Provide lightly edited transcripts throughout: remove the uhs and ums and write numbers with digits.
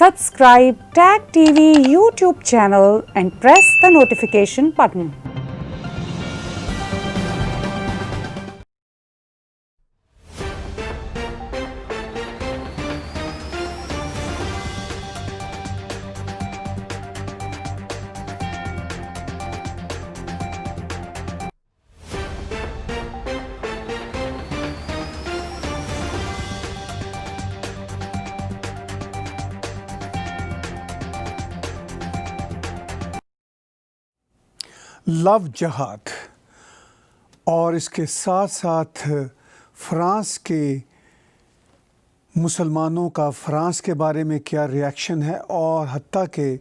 Subscribe Tag TV YouTube channel and press the notification button. Love जहाद और इसके साथ साथ फ्रांस के मुसलमानों का फ्रांस के बारे में क्या रिएक्शन है और हत्ता के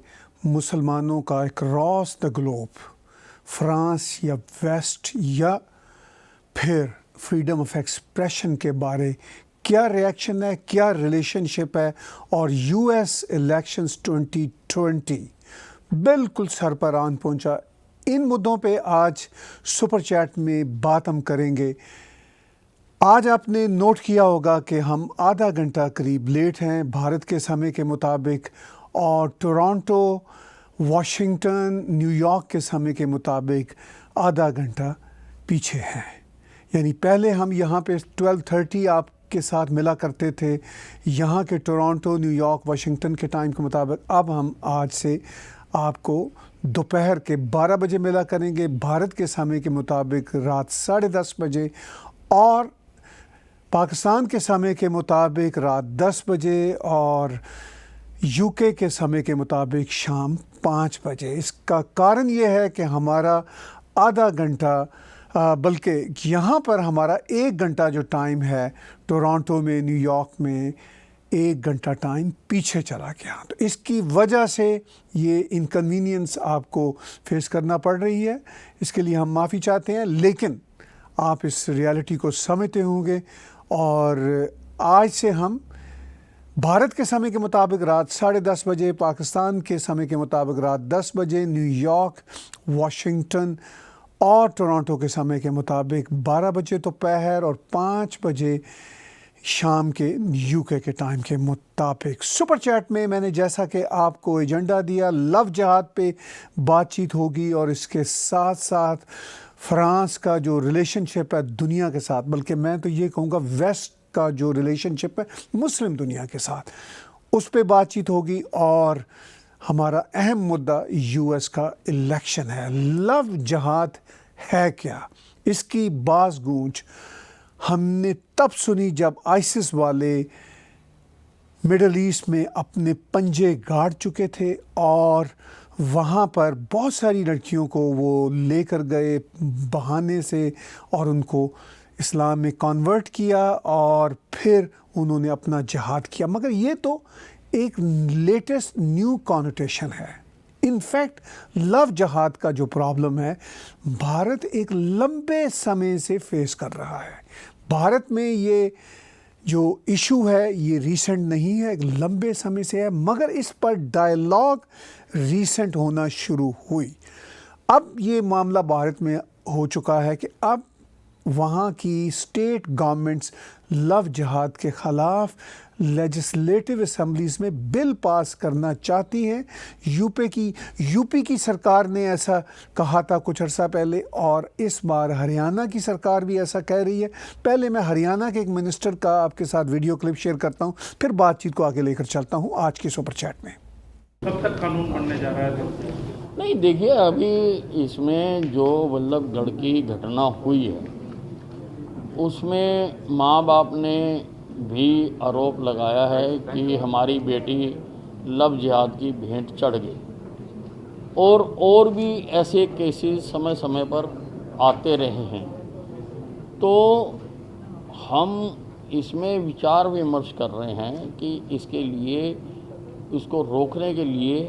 मुसलमानों का अक्रॉस द ग्लोब फ्रांस या वेस्ट या फिर फ्रीडम ऑफ एक्सप्रेशन के बारे क्या रिएक्शन है, क्या रिलेशनशिप है और यूएस इलेक्शंस 2020 बिल्कुल सर पर आन पहुंचा। इन मुद्दों पे आज सुपर चैट में बात हम करेंगे। आज आपने नोट किया होगा कि हम आधा घंटा करीब लेट हैं भारत के समय के मुताबिक और टोरंटो, वाशिंगटन, न्यूयॉर्क के समय के मुताबिक आधा घंटा पीछे हैं। यानी पहले हम यहाँ पे 12:30 आपके साथ मिला करते थे यहाँ के टोरंटो, न्यूयॉर्क, वाशिंगटन के टाइम के मुताबिक। अब हम आज से आपको दोपहर के 12 बजे मिला करेंगे भारत के समय के मुताबिक रात 10:30 बजे और पाकिस्तान के समय के मुताबिक रात 10 बजे और यूके के समय के मुताबिक शाम 5 बजे। इसका कारण ये है कि हमारा आधा घंटा बल्कि यहाँ पर हमारा 1 घंटा जो टाइम है टोरंटो में, न्यूयॉर्क में 1 घंटा टाइम पीछे चला गया। तो इसकी वजह से ये इनकन्वीनियंस आपको फेस करना पड़ रही है, इसके लिए हम माफ़ी चाहते हैं। लेकिन आप इस रियलिटी को समझते होंगे और आज से हम भारत के समय के मुताबिक रात 10:30 बजे, पाकिस्तान के समय के मुताबिक रात 10 बजे, न्यूयॉर्क, वाशिंगटन और टोरंटो के समय के मुताबिक 12 बजे दोपहर और 5 बजे शाम के यूके के टाइम के मुताबिक। सुपर चैट में मैंने जैसा कि आपको एजेंडा दिया, लव जहाद पे बातचीत होगी और इसके साथ साथ फ्रांस का जो रिलेशनशिप है दुनिया के साथ, बल्कि मैं तो ये कहूँगा वेस्ट का जो रिलेशनशिप है मुस्लिम दुनिया के साथ, उस पे बातचीत होगी। और हमारा अहम मुद्दा यूएस का इलेक्शन है। लव जहाद है क्या, इसकी बाज़ गूंज हमने तब सुनी जब आइसिस वाले मिडल ईस्ट में अपने पंजे गाड़ चुके थे और वहाँ पर बहुत सारी लड़कियों को वो लेकर गए बहाने से और उनको इस्लाम में कन्वर्ट किया और फिर उन्होंने अपना जिहाद किया। मगर ये तो एक लेटेस्ट न्यू कॉनोटेशन है। इनफैक्ट लव जहाद का जो प्रॉब्लम है भारत एक लंबे समय से फेस कर रहा है। भारत में ये जो इशू है ये रीसेंट नहीं है, एक लंबे समय से है, मगर इस पर डायलॉग रीसेंट होना शुरू हुई। अब ये मामला भारत में हो चुका है कि अब वहाँ की स्टेट गवर्नमेंट्स लव जहाद के ख़िलाफ़ लेजिस्लेटिव असम्बलीज़ में बिल पास करना चाहती हैं। यूपी की सरकार ने ऐसा कहा था कुछ अर्सा पहले और इस बार हरियाणा की सरकार भी ऐसा कह रही है। पहले मैं हरियाणा के एक मिनिस्टर का आपके साथ वीडियो क्लिप शेयर करता हूँ, फिर बातचीत को आगे लेकर चलता हूँ आज के सुपर चैट में। कब तक कानून बनने जा रहा है? नहीं, देखिए अभी इसमें जो बल्लभगढ़ की घटना हुई है उसमें माँ बाप ने भी आरोप लगाया है कि हमारी बेटी लव जिहाद की भेंट चढ़ गई और भी ऐसे केसेस समय समय पर आते रहे हैं। तो हम इसमें विचार विमर्श कर रहे हैं कि इसके लिए, इसको रोकने के लिए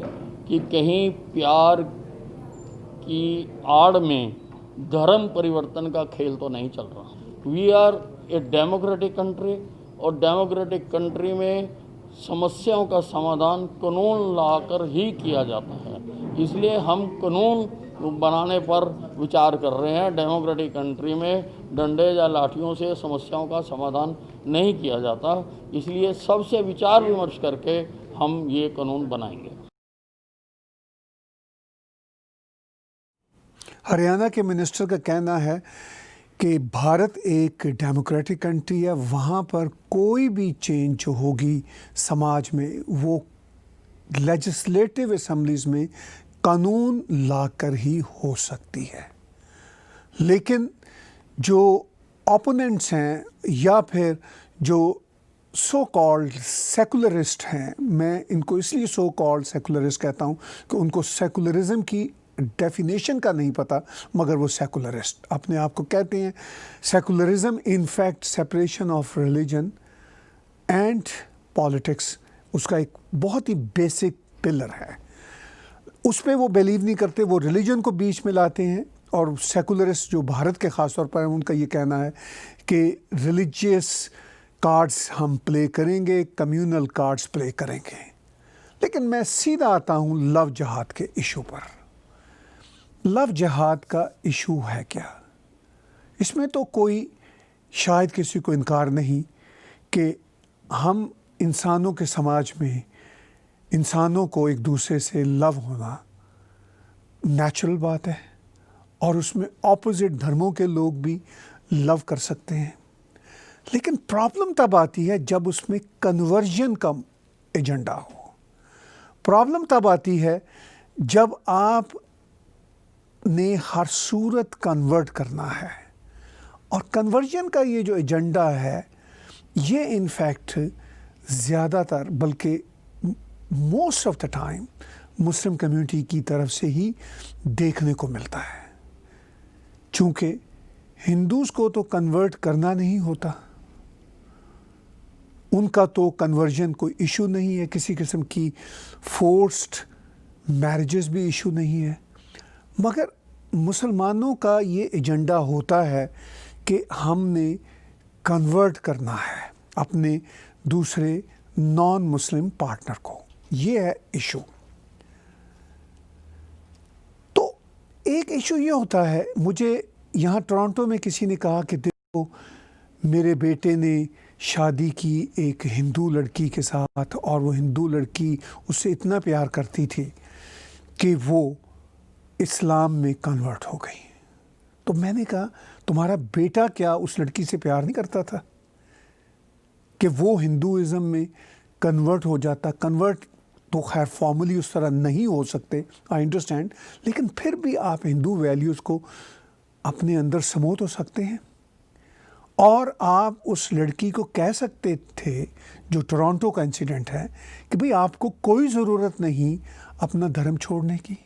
कि कहीं प्यार की आड़ में धर्म परिवर्तन का खेल तो नहीं चल रहा। We are a democratic country और डेमोक्रेटिक कंट्री में समस्याओं का समाधान कानून लाकर ही किया जाता है। इसलिए हम कानून बनाने पर विचार कर रहे हैं। डेमोक्रेटिक कंट्री में डंडे या लाठियों से समस्याओं का समाधान नहीं किया जाता। इसलिए सबसे विचार विमर्श करके हम ये कानून बनाएंगे। हरियाणा के मिनिस्टर का कहना है कि भारत एक डेमोक्रेटिक कंट्री है, वहाँ पर कोई भी चेंज जो होगी समाज में वो लेजिस्लेटिव असेंबलीज में कानून लाकर ही हो सकती है। लेकिन जो ओपोनेंट्स हैं या फिर जो सो कॉल्ड सेकुलरिस्ट हैं, मैं इनको इसलिए सो कॉल्ड सेकुलरिस्ट कहता हूँ कि उनको सेकुलरिज्म की डेफिनेशन का नहीं पता, मगर वो सेकुलरिस्ट अपने आप को कहते हैं। Secularism in fact separation of religion and politics उसका एक बहुत ही बेसिक पिलर है। उस पर वो बिलीव नहीं करते, वो रिलीजन को बीच में लाते हैं। और सेकुलरिस्ट जो भारत के ख़ास तौर पर उनका ये कहना है कि रिलीजियस कार्ड्स हम प्ले करेंगे, कम्युनल कार्ड्स प्ले करेंगे। लेकिन मैं सीधा आता हूँ लव जिहाद के इशू पर। लव जिहाद का इशू है क्या? इसमें तो कोई शायद किसी को इनकार नहीं कि हम इंसानों के समाज में इंसानों को एक दूसरे से लव होना नेचुरल बात है, और उसमें ऑपोजिट धर्मों के लोग भी लव कर सकते हैं। लेकिन प्रॉब्लम तब आती है जब उसमें कन्वर्जन का एजेंडा हो। प्रॉब्लम तब आती है जब आप ने हर सूरत कन्वर्ट करना है। और कन्वर्जन का ये जो एजेंडा है ये इनफैक्ट ज़्यादातर बल्कि most of the time Muslim community की तरफ से ही देखने को मिलता है। चूँकि हिंदूज़ को तो कन्वर्ट करना नहीं होता, उनका तो कन्वर्जन कोई इशू नहीं है, किसी किस्म की फोर्स्ड मैरिजेस भी इशू नहीं है। मगर मुसलमानों का ये एजेंडा होता है कि हमने कन्वर्ट करना है अपने दूसरे नॉन मुस्लिम पार्टनर को, ये है इशू। तो एक इशू ये होता है, मुझे यहाँ टोरंटो में किसी ने कहा कि देखो मेरे बेटे ने शादी की एक हिंदू लड़की के साथ और वो हिंदू लड़की उससे इतना प्यार करती थी कि वो इस्लाम में कन्वर्ट हो गई। तो मैंने कहा तुम्हारा बेटा क्या उस लड़की से प्यार नहीं करता था कि वो हिंदुइज़म में कन्वर्ट हो जाता? कन्वर्ट तो खैर फॉर्मली उस तरह नहीं हो सकते, आई अंडरस्टैंड, लेकिन फिर भी आप हिंदू वैल्यूज़ को अपने अंदर समो तो सकते हैं। और आप उस लड़की को कह सकते थे, जो टोरंटो का इंसिडेंट है, कि भाई आपको कोई ज़रूरत नहीं अपना धर्म छोड़ने की,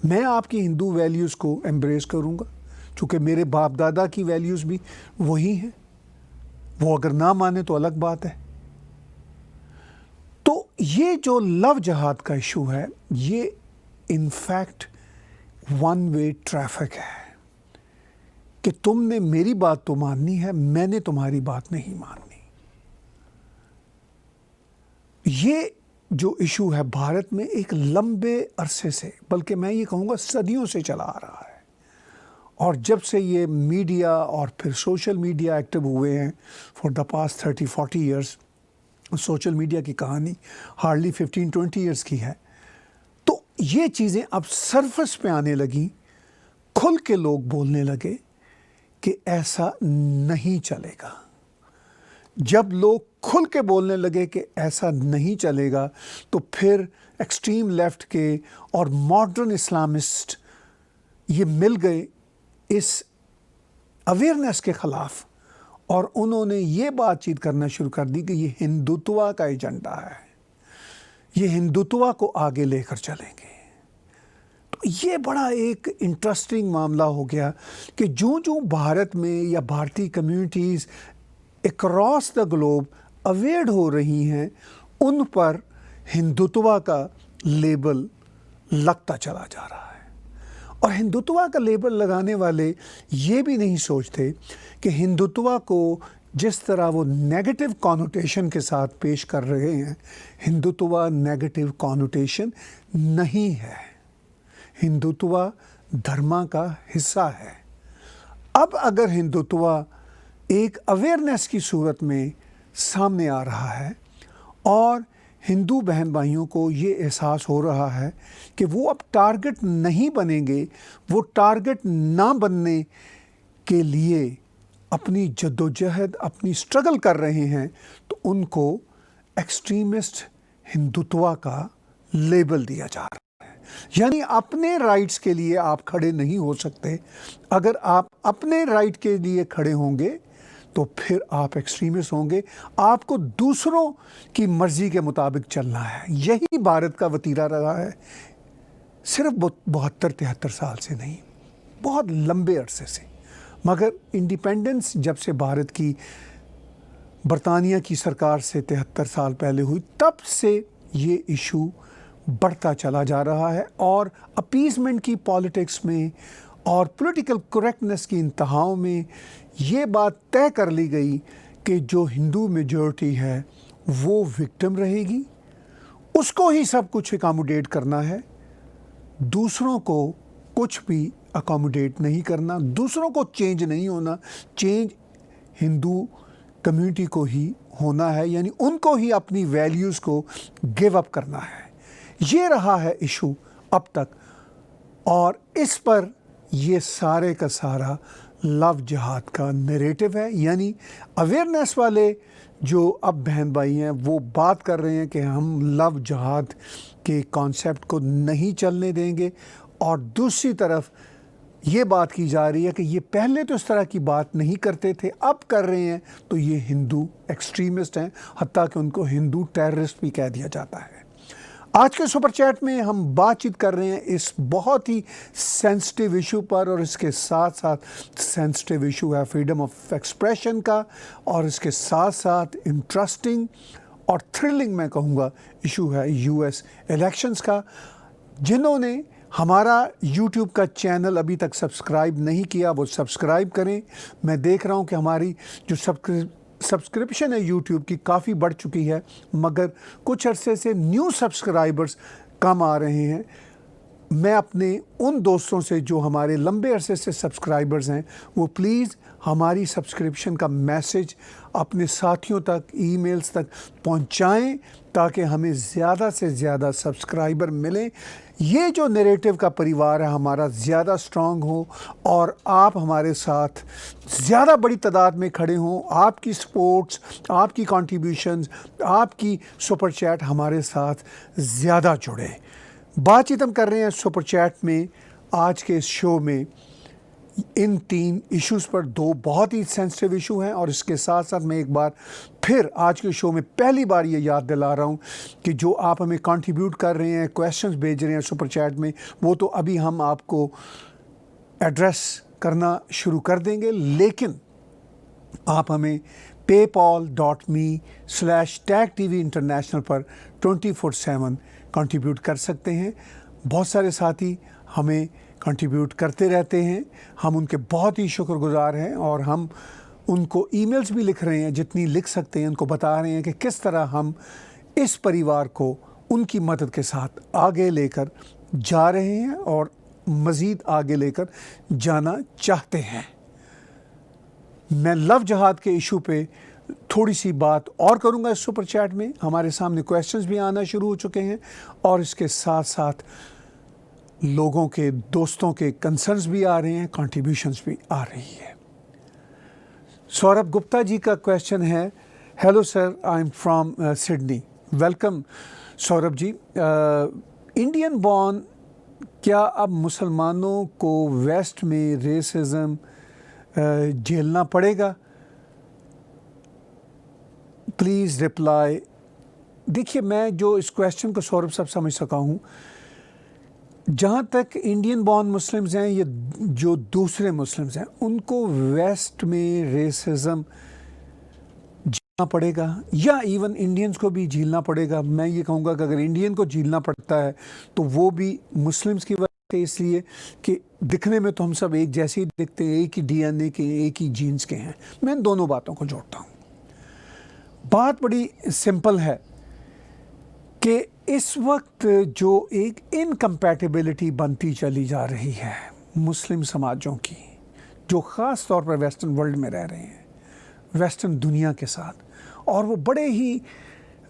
मैं आपकी हिंदू वैल्यूज़ को एम्ब्रेस करूँगा, चूँकि मेरे बाप दादा की वैल्यूज़ भी वही हैं। वो अगर ना माने तो अलग बात है। तो ये जो लव जिहाद का इशू है ये इनफैक्ट वन वे ट्रैफिक है कि तुमने मेरी बात तो माननी है, मैंने तुम्हारी बात नहीं माननी। ये जो इशू है भारत में एक लंबे अरसे से, बल्कि मैं ये कहूँगा सदियों से चला आ रहा है। और जब से ये मीडिया और फिर सोशल मीडिया एक्टिव हुए हैं for the past 30-40 years, social media की कहानी हार्डली 15-20 ईयर्स की है। तो ये चीज़ें अब सरफेस पे आने लगी, खुल के लोग बोलने लगे कि ऐसा नहीं चलेगा। जब लोग खुल के बोलने लगे कि ऐसा नहीं चलेगा, तो फिर एक्सट्रीम लेफ्ट के और मॉडर्न इस्लामिस्ट ये मिल गए इस अवेयरनेस के ख़िलाफ़, और उन्होंने ये बातचीत करना शुरू कर दी कि ये हिंदुत्व का एजेंडा है, ये हिंदुत्व को आगे लेकर चलेंगे। तो ये बड़ा एक इंटरेस्टिंग मामला हो गया कि जो भारत में या भारतीय communities across the globe aware हो रही हैं, उन पर हिंदुत्व का लेबल लगता चला जा रहा है। और हिंदुत्व का लेबल लगाने वाले ये भी नहीं सोचते कि हिंदुत्व को जिस तरह वो नेगेटिव कॉनोटेशन के साथ पेश कर रहे हैं, हिंदुत्व नेगेटिव कॉनोटेशन नहीं है, हिंदुत्व धर्म का हिस्सा है। अब अगर हिंदुत्व एक अवेयरनेस की सूरत में सामने आ रहा है और हिंदू बहन भाइयों को ये एहसास हो रहा है कि वो अब टारगेट नहीं बनेंगे, वो टारगेट ना बनने के लिए अपनी जद्दोजहद, अपनी स्ट्रगल कर रहे हैं, तो उनको एक्सट्रीमिस्ट हिंदुत्व का लेबल दिया जा रहा है। यानी अपने राइट्स के लिए आप खड़े नहीं हो सकते। अगर आप अपने राइट के लिए खड़े होंगे तो फिर आप एक्सट्रीमिस्ट होंगे। आपको दूसरों की मर्जी के मुताबिक चलना है। यही भारत का वतीरा रहा है, सिर्फ 72-73 साल से नहीं, बहुत लंबे अरसे से। मगर इंडिपेंडेंस जब से भारत की बरतानिया की सरकार से 73 साल पहले हुई, तब से ये इशू बढ़ता चला जा रहा है। और अपीजमेंट की पॉलिटिक्स में और पॉलिटिकल करेक्टनेस की इंतहाओं में ये बात तय कर ली गई कि जो हिंदू मेजॉरिटी है वो विक्टिम रहेगी, उसको ही सब कुछ अकोमोडेट करना है, दूसरों को कुछ भी अकोमोडेट नहीं करना, दूसरों को चेंज नहीं होना, चेंज हिंदू कम्युनिटी को ही होना है। यानी उनको ही अपनी वैल्यूज़ को गिव अप करना है। ये रहा है इशू अब तक, और इस पर ये सारे का सारा लव जिहाद का नैरेटिव है। यानी अवेयरनेस वाले जो अब बहन भाई हैं वो बात कर रहे हैं कि हम लव जिहाद के कॉन्सेप्ट को नहीं चलने देंगे, और दूसरी तरफ ये बात की जा रही है कि ये पहले तो इस तरह की बात नहीं करते थे, अब कर रहे हैं, तो ये हिंदू एक्सट्रीमिस्ट हैं, हत्ता कि उनको हिंदू टेररिस्ट भी कह दिया जाता है। आज के सुपर चैट में हम बातचीत कर रहे हैं इस बहुत ही सेंसिटिव इशू पर, और इसके साथ साथ सेंसिटिव इशू है फ्रीडम ऑफ एक्सप्रेशन का, और इसके साथ साथ इंटरेस्टिंग और थ्रिलिंग मैं कहूँगा इशू है यूएस इलेक्शंस का। जिन्होंने हमारा यूट्यूब का चैनल अभी तक सब्सक्राइब नहीं किया वो सब्सक्राइब करें। मैं देख रहा हूँ कि हमारी जो सब्सक्रिप्शन है यूट्यूब की काफ़ी बढ़ चुकी है, मगर कुछ अरसे से न्यू सब्सक्राइबर्स कम आ रहे हैं। मैं अपने उन दोस्तों से जो हमारे लंबे अरसे से सब्सक्राइबर्स हैं, वो प्लीज़ हमारी सब्सक्रिप्शन का मैसेज अपने साथियों तक, ईमेल्स तक पहुंचाएं, ताकि हमें ज़्यादा से ज़्यादा सब्सक्राइबर मिलें। ये जो नैरेटिव का परिवार है हमारा ज़्यादा स्ट्रॉन्ग हो, और आप हमारे साथ ज़्यादा बड़ी तादाद में खड़े हों। आपकी सपोर्ट्स, आपकी कंट्रीब्यूशंस, आपकी सुपर चैट हमारे साथ ज़्यादा जुड़े। बातचीत हम कर रहे हैं सुपर चैट में आज के इस शो में इन 3 इश्यूज़ पर। 2 बहुत ही सेंसिटिव इशू हैं, और इसके साथ साथ मैं एक बार फिर आज के शो में पहली बार ये याद दिला रहा हूँ कि जो आप हमें कंट्रीब्यूट कर रहे हैं, क्वेश्चंस भेज रहे हैं सुपर चैट में, वो तो अभी हम आपको एड्रेस करना शुरू कर देंगे, लेकिन आप हमें paypal.me/tagtv international पर 24/7 कंट्रीब्यूट कर सकते हैं। बहुत सारे साथी हमें कंट्रीब्यूट करते रहते हैं, हम उनके बहुत ही शुक्रगुजार हैं, और हम उनको ईमेल्स भी लिख रहे हैं, जितनी लिख सकते हैं उनको बता रहे हैं कि किस तरह हम इस परिवार को उनकी मदद के साथ आगे लेकर जा रहे हैं और मज़ीद आगे लेकर जाना चाहते हैं। मैं लव जिहाद के इशू पे थोड़ी सी बात और करूंगा इस सुपर चैट में। हमारे सामने क्वेश्चंस भी आना शुरू हो चुके हैं, और इसके साथ साथ लोगों के, दोस्तों के कंसर्न्स भी आ रहे हैं, कंट्रीब्यूशंस भी आ रही है। सौरभ गुप्ता जी का क्वेश्चन है, hello sir, I am from Sydney. Welcome Saurabh ji. Indian born, क्या अब मुसलमानों को वेस्ट में रेसिज्म झेलना पड़ेगा? Please reply. देखिए, मैं जो इस क्वेश्चन को सौरभ साहब समझ सका हूँ, जहाँ तक इंडियन बॉर्न मुस्लिम्स हैं, ये जो दूसरे मुस्लिम्स हैं, उनको वेस्ट में रेसिज्म झेलना पड़ेगा, या इवन इंडियंस को भी झेलना पड़ेगा। मैं ये कहूँगा कि अगर इंडियन को झेलना पड़ता है तो वो भी मुस्लिम्स की वजह से, इसलिए कि दिखने में तो हम सब एक जैसे ही दिखते हैं, एक ही डीएनए के, एक ही जीन्स के हैं। मैं इन दोनों बातों को जोड़ता हूँ। बात बड़ी सिंपल है कि इस वक्त जो एक इनकम्पैटिबिलिटी बनती चली जा रही है मुस्लिम समाजों की, जो ख़ास तौर पर वेस्टर्न वर्ल्ड में रह रहे हैं, वेस्टर्न दुनिया के साथ, और वो बड़े ही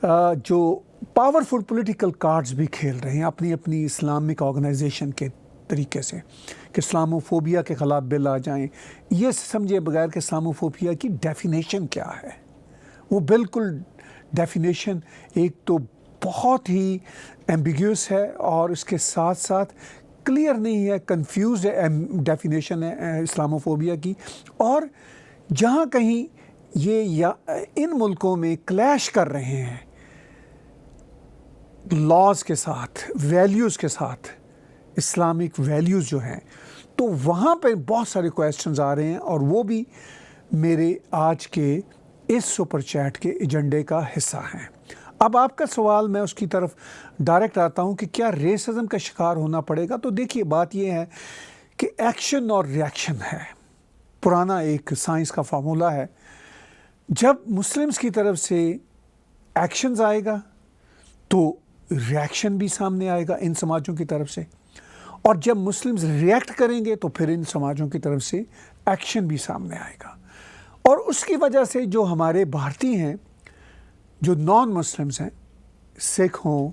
जो पावरफुल पॉलिटिकल कार्ड्स भी खेल रहे हैं अपनी अपनी इस्लामिक ऑर्गेनाइजेशन के तरीके से कि इस्लामोफोबिया के ख़िलाफ़ बिल आ जाएं। ये समझे बगैर कि इस्लामोफोबिया की डेफिनेशन क्या है। वो बिल्कुल डेफिनेशन एक तो बहुत ही एम्बिग्यूस है और इसके साथ साथ क्लियर नहीं है, कंफ्यूज डेफिनेशन है इस्लामोफोबिया की। और जहाँ कहीं ये या इन मुल्कों में क्लैश कर रहे हैं लॉज के साथ, वैल्यूज़ के साथ, इस्लामिक वैल्यूज़ जो हैं, तो वहाँ पे बहुत सारे क्वेश्चंस आ रहे हैं और वो भी मेरे आज के इस सुपर चैट के एजेंडे का हिस्सा हैं। अब आपका सवाल, मैं उसकी तरफ डायरेक्ट आता हूँ कि क्या रेसिज्म का शिकार होना पड़ेगा। तो देखिए, बात ये है कि एक्शन और रिएक्शन है, पुराना एक साइंस का फार्मूला है। जब मुस्लिम्स की तरफ से एक्शंस आएगा तो रिएक्शन भी सामने आएगा इन समाजों की तरफ से, और जब मुस्लिम्स रिएक्ट करेंगे तो फिर इन समाजों की तरफ से एक्शन भी सामने आएगा। और उसकी वजह से जो हमारे भारतीय हैं, जो नॉन मुस्लिम्स हैं, सिख हों,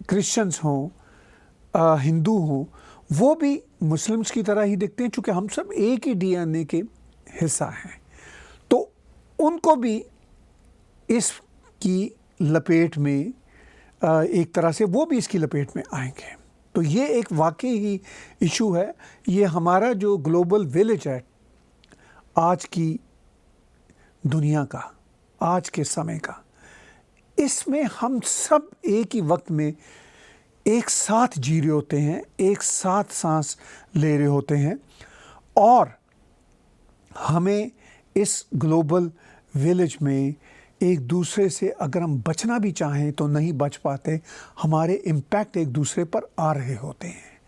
क्रिश्चियंस हों, हिंदू हों, वो भी मुस्लिम्स की तरह ही दिखते हैं, चूँकि हम सब एक ही डीएनए के हिस्सा हैं। तो उनको भी इसकी लपेट में एक तरह से वो भी इसकी लपेट में आएंगे। तो ये एक वाकई ही इशू है। ये हमारा जो ग्लोबल विलेज है आज की दुनिया का, आज के समय का, इसमें हम सब एक ही वक्त में एक साथ जी रहे होते हैं, एक साथ सांस ले रहे होते हैं, और हमें इस ग्लोबल विलेज में एक दूसरे से अगर हम बचना भी चाहें तो नहीं बच पाते। हमारे इम्पैक्ट एक दूसरे पर आ रहे होते हैं।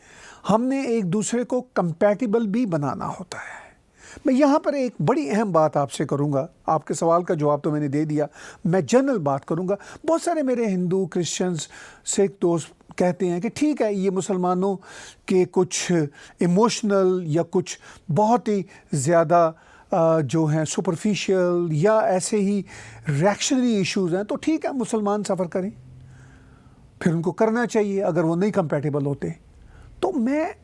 हमने एक दूसरे को कंपैटिबल भी बनाना होता है। मैं यहाँ पर एक बड़ी अहम बात आपसे करूँगा। आपके सवाल का जवाब तो मैंने दे दिया, मैं जनरल बात करूँगा। बहुत सारे मेरे हिंदू, क्रिश्चियंस, सिख दोस्त कहते हैं कि ठीक है, ये मुसलमानों के कुछ इमोशनल या कुछ बहुत ही ज़्यादा जो हैं सुपरफिशियल या ऐसे ही रिएक्शनरी इश्यूज़ हैं, तो ठीक है, मुसलमान सफ़र करें, फिर उनको करना चाहिए अगर वो नहीं कंपैटिबल होते। तो मैं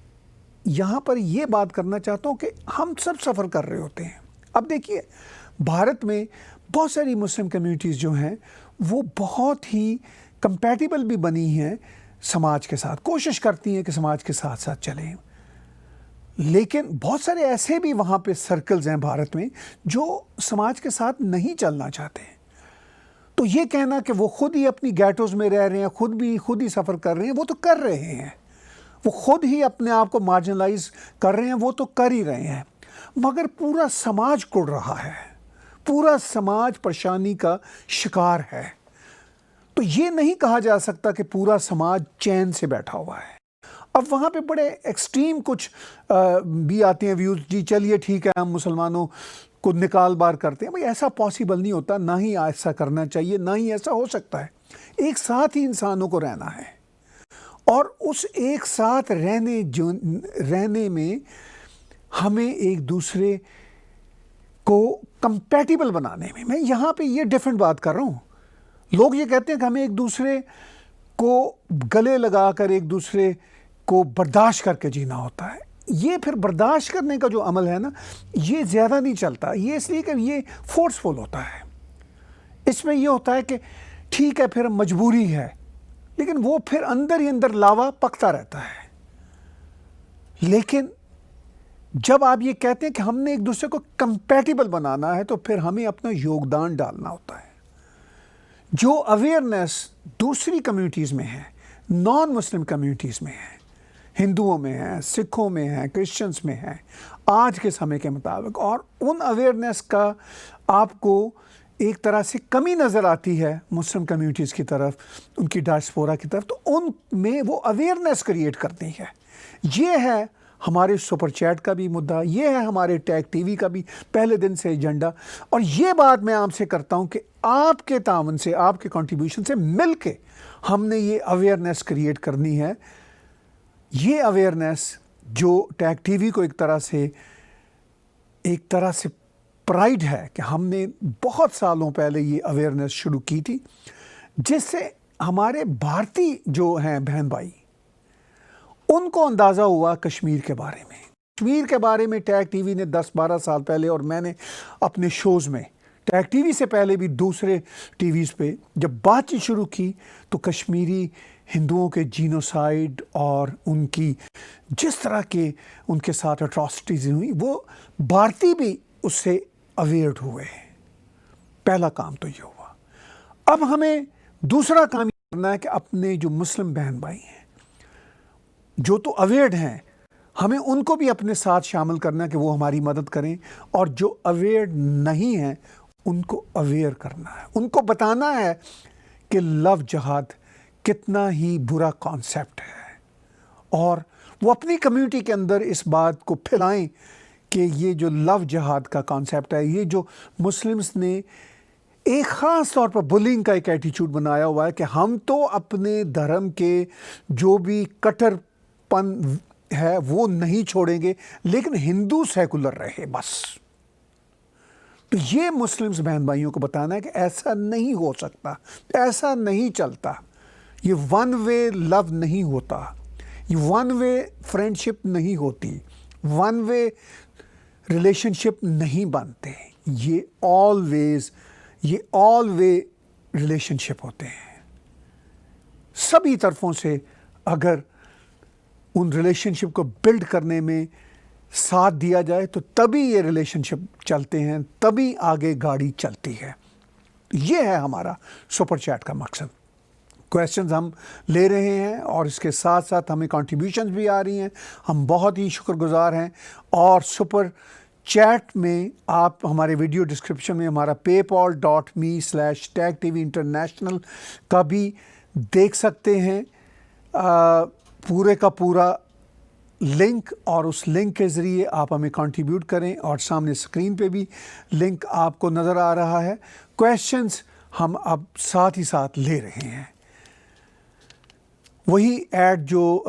यहाँ पर ये बात करना चाहता हूँ कि हम सब सफ़र कर रहे होते हैं। अब देखिए, भारत में बहुत सारी मुस्लिम कम्युनिटीज़ जो हैं वो बहुत ही कंपैटिबल भी बनी हैं समाज के साथ, कोशिश करती हैं कि समाज के साथ साथ चलें। लेकिन बहुत सारे ऐसे भी वहाँ पे सर्कल्स हैं भारत में जो समाज के साथ नहीं चलना चाहते। तो ये कहना कि वो खुद ही अपनी गैटोज़ में रह रहे हैं, खुद ही सफ़र कर रहे हैं, वो तो कर रहे हैं। वो खुद ही अपने आप को मार्जिनलाइज कर रहे हैं, वो तो कर ही रहे हैं। मगर पूरा समाज कुड़ रहा है, पूरा समाज परेशानी का शिकार है। तो ये नहीं कहा जा सकता कि पूरा समाज चैन से बैठा हुआ है। अब वहाँ पे बड़े एक्सट्रीम कुछ भी आते हैं व्यूज़, जी चलिए ठीक है, हम मुसलमानों को निकाल बार करते हैं। भाई ऐसा पॉसिबल नहीं होता, ना ही ऐसा करना चाहिए, ना ही ऐसा हो सकता है। एक साथ ही इंसानों को रहना है, और उस एक साथ रहने में हमें एक दूसरे को कंपैटिबल बनाने में, मैं यहाँ पे ये डिफरेंट बात कर रहा हूँ। लोग ये कहते हैं कि हमें एक दूसरे को गले लगाकर एक दूसरे को बर्दाश्त करके जीना होता है। ये फिर बर्दाश्त करने का जो अमल है ना, ये ज़्यादा नहीं चलता। ये इसलिए कि ये फोर्सफुल होता है। इसमें ये होता है कि ठीक है, फिर मजबूरी है, लेकिन वो फिर अंदर ही अंदर लावा पकता रहता है। लेकिन जब आप ये कहते हैं कि हमने एक दूसरे को कंपैटिबल बनाना है, तो फिर हमें अपना योगदान डालना होता है। जो अवेयरनेस दूसरी कम्युनिटीज़ में है, नॉन मुस्लिम कम्युनिटीज़ में है, हिंदुओं में है, सिखों में है, क्रिश्चियंस में है, आज के समय के मुताबिक, और उन अवेयरनेस का आपको एक तरह से कमी नज़र आती है मुस्लिम कम्युनिटीज़ की तरफ, उनकी डायस्पोरा की तरफ, तो उनमें वो अवेयरनेस क्रिएट करती है। ये है हमारे सुपर चैट का भी मुद्दा, ये है हमारे टैग टीवी का भी पहले दिन से एजेंडा। और ये बात मैं आपसे करता हूँ कि आपके तावन से, आपके कंट्रीब्यूशन से मिल के हमने ये अवेयरनेस क्रिएट करनी है। ये अवेयरनेस जो टैग टीवी को एक तरह से प्राइड है कि हमने बहुत सालों पहले ये अवेयरनेस शुरू की थी। जिससे हमारे भारतीय जो हैं बहन भाई, उनको अंदाज़ा हुआ कश्मीर के बारे में। कश्मीर के बारे में टैग टीवी ने 10-12 साल पहले, और मैंने अपने शोज़ में टैग टीवी से पहले भी दूसरे टीवीज़ पे जब बातचीत शुरू की, तो कश्मीरी हिंदुओं के जीनोसाइड और उनकी जिस तरह के उनके साथ अट्रॉसिटीज़ हुई, वो भारतीय भी उससे अवेयर्ड हुए। पहला काम तो ये हुआ। अब हमें दूसरा काम ये करना है कि अपने जो मुस्लिम बहन भाई हैं, जो तो अवेयर्ड हैं, हमें उनको भी अपने साथ शामिल करना है कि वो हमारी मदद करें, और जो अवेयर्ड नहीं हैं उनको अवेयर करना है, उनको बताना है कि लव जिहाद कितना ही बुरा कॉन्सेप्ट है, और वो अपनी कम्युनिटी के अंदर इस बात को फैलाएं कि ये जो लव जिहाद का कॉन्सेप्ट है, ये जो मुस्लिम्स ने एक ख़ास तौर पर बुलिंग का एक एटीट्यूड बनाया हुआ है कि हम तो अपने धर्म के जो भी कट्टरपन है वो नहीं छोड़ेंगे, लेकिन हिंदू सेकुलर रहे बस। तो ये मुस्लिम्स बहन भाइयों को बताना है कि ऐसा नहीं हो सकता, ऐसा नहीं चलता, ये वन वे लव नहीं होता, ये वन वे फ्रेंडशिप नहीं होती, वन वे रिलेशनशिप नहीं बनते, ये ऑल वे रिलेशनशिप होते हैं। सभी तरफों से अगर उन रिलेशनशिप को बिल्ड करने में साथ दिया जाए तो तभी ये रिलेशनशिप चलते हैं, तभी आगे गाड़ी चलती है। ये है हमारा सुपर चैट का मकसद। क्वेश्चंस हम ले रहे हैं और इसके साथ साथ हमें कंट्रीब्यूशंस भी आ रही हैं, हम बहुत ही शुक्रगुजार हैं। और सुपर चैट में आप हमारे वीडियो डिस्क्रिप्शन में हमारा paypal.me/tagtv international का भी देख सकते हैं पूरे का पूरा लिंक, और उस लिंक के ज़रिए आप हमें कंट्रीब्यूट करें। और सामने स्क्रीन पे भी लिंक आपको नज़र आ रहा है। क्वेश्चंस हम अब साथ ही साथ ले रहे हैं। वही ऐड जो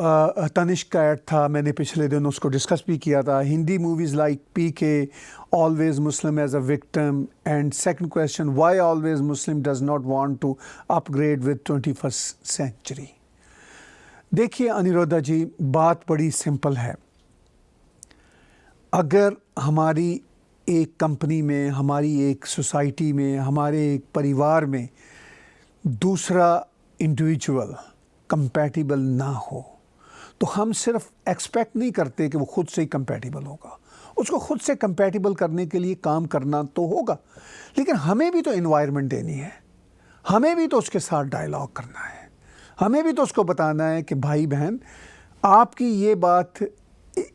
तनिष्क का ऐड था, मैंने पिछले दिन उसको डिस्कस भी किया था। Hindi movies like PK, always Muslim as a victim, and second question, why always Muslim does not want to upgrade with 21st century. देखिए अनिरुद्धा जी, बात बड़ी सिंपल है। अगर हमारी एक कंपनी में, हमारी एक सोसाइटी में, हमारे एक परिवार में दूसरा इंडिविजुअल कंपैटिबल ना हो, तो हम सिर्फ एक्सपेक्ट नहीं करते कि वो खुद से ही कंपैटिबल होगा। उसको खुद से कंपैटिबल करने के लिए काम करना तो होगा, लेकिन हमें भी तो एनवायरनमेंट देनी है, हमें भी तो उसके साथ डायलॉग करना है, हमें भी तो उसको बताना है कि भाई बहन, आपकी ये बात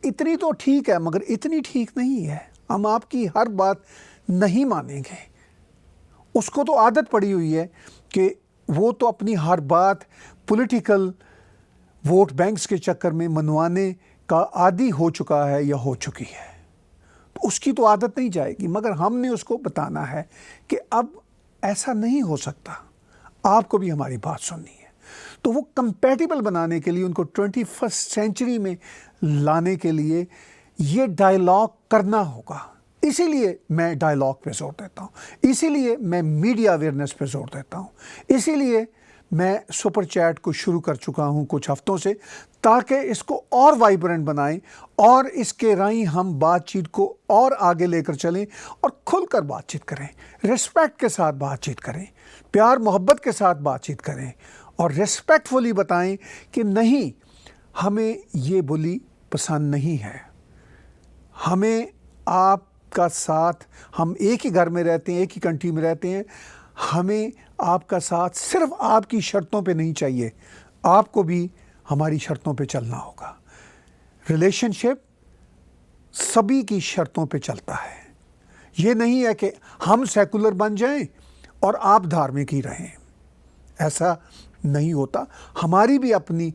इतनी तो ठीक है मगर इतनी ठीक नहीं है, हम आपकी हर बात नहीं मानेंगे। उसको तो आदत पड़ी हुई है कि वो तो अपनी हर बात पॉलिटिकल वोट बैंक्स के चक्कर में मनवाने का आदी हो चुका है या हो चुकी है, तो उसकी तो आदत नहीं जाएगी। मगर हमने उसको बताना है कि अब ऐसा नहीं हो सकता, आपको भी हमारी बात सुननी है। तो वो कंपैटिबल बनाने के लिए, उनको 21st सेंचुरी में लाने के लिए ये डायलॉग करना होगा। इसीलिए मैं डायलॉग पे जोर देता हूँ, इसीलिए मैं मीडिया अवेयरनेस पे जोर देता हूँ, इसीलिए मैं सुपर चैट को शुरू कर चुका हूँ कुछ हफ्तों से, ताकि इसको और वाइब्रेंट बनाएं और इसके राही हम बातचीत को और आगे लेकर चलें और खुलकर बातचीत करें, रिस्पेक्ट के साथ बातचीत करें, प्यार मोहब्बत के साथ बातचीत करें, और रिस्पेक्टफुली बताएं कि नहीं, हमें ये बोली पसंद नहीं है, हमें आपका साथ, हम एक ही घर में रहते हैं, एक ही कंट्री में रहते हैं, हमें आपका साथ सिर्फ आपकी शर्तों पे नहीं चाहिए, आपको भी हमारी शर्तों पे चलना होगा। रिलेशनशिप सभी की शर्तों पे चलता है। ये नहीं है कि हम सेकुलर बन जाएं और आप धार्मिक ही रहें, ऐसा नहीं होता। हमारी भी अपनी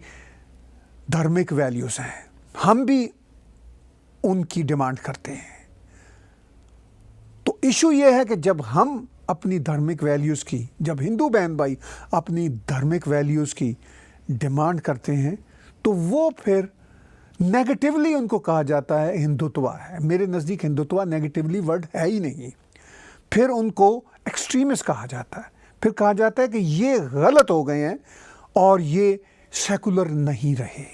धार्मिक वैल्यूज़ हैं, हम भी उनकी डिमांड करते हैं। तो इशू ये है कि जब हम अपनी धार्मिक वैल्यूज़ की, जब हिंदू बहन भाई अपनी धार्मिक वैल्यूज़ की डिमांड करते हैं, तो वो फिर नेगेटिवली उनको कहा जाता है हिंदुत्व है। मेरे नज़दीक हिंदुत्व नेगेटिवली वर्ड है ही नहीं। फिर उनको एक्सट्रीमिस्ट कहा जाता है, फिर कहा जाता है कि ये गलत हो गए हैं और ये सेकुलर नहीं रहे।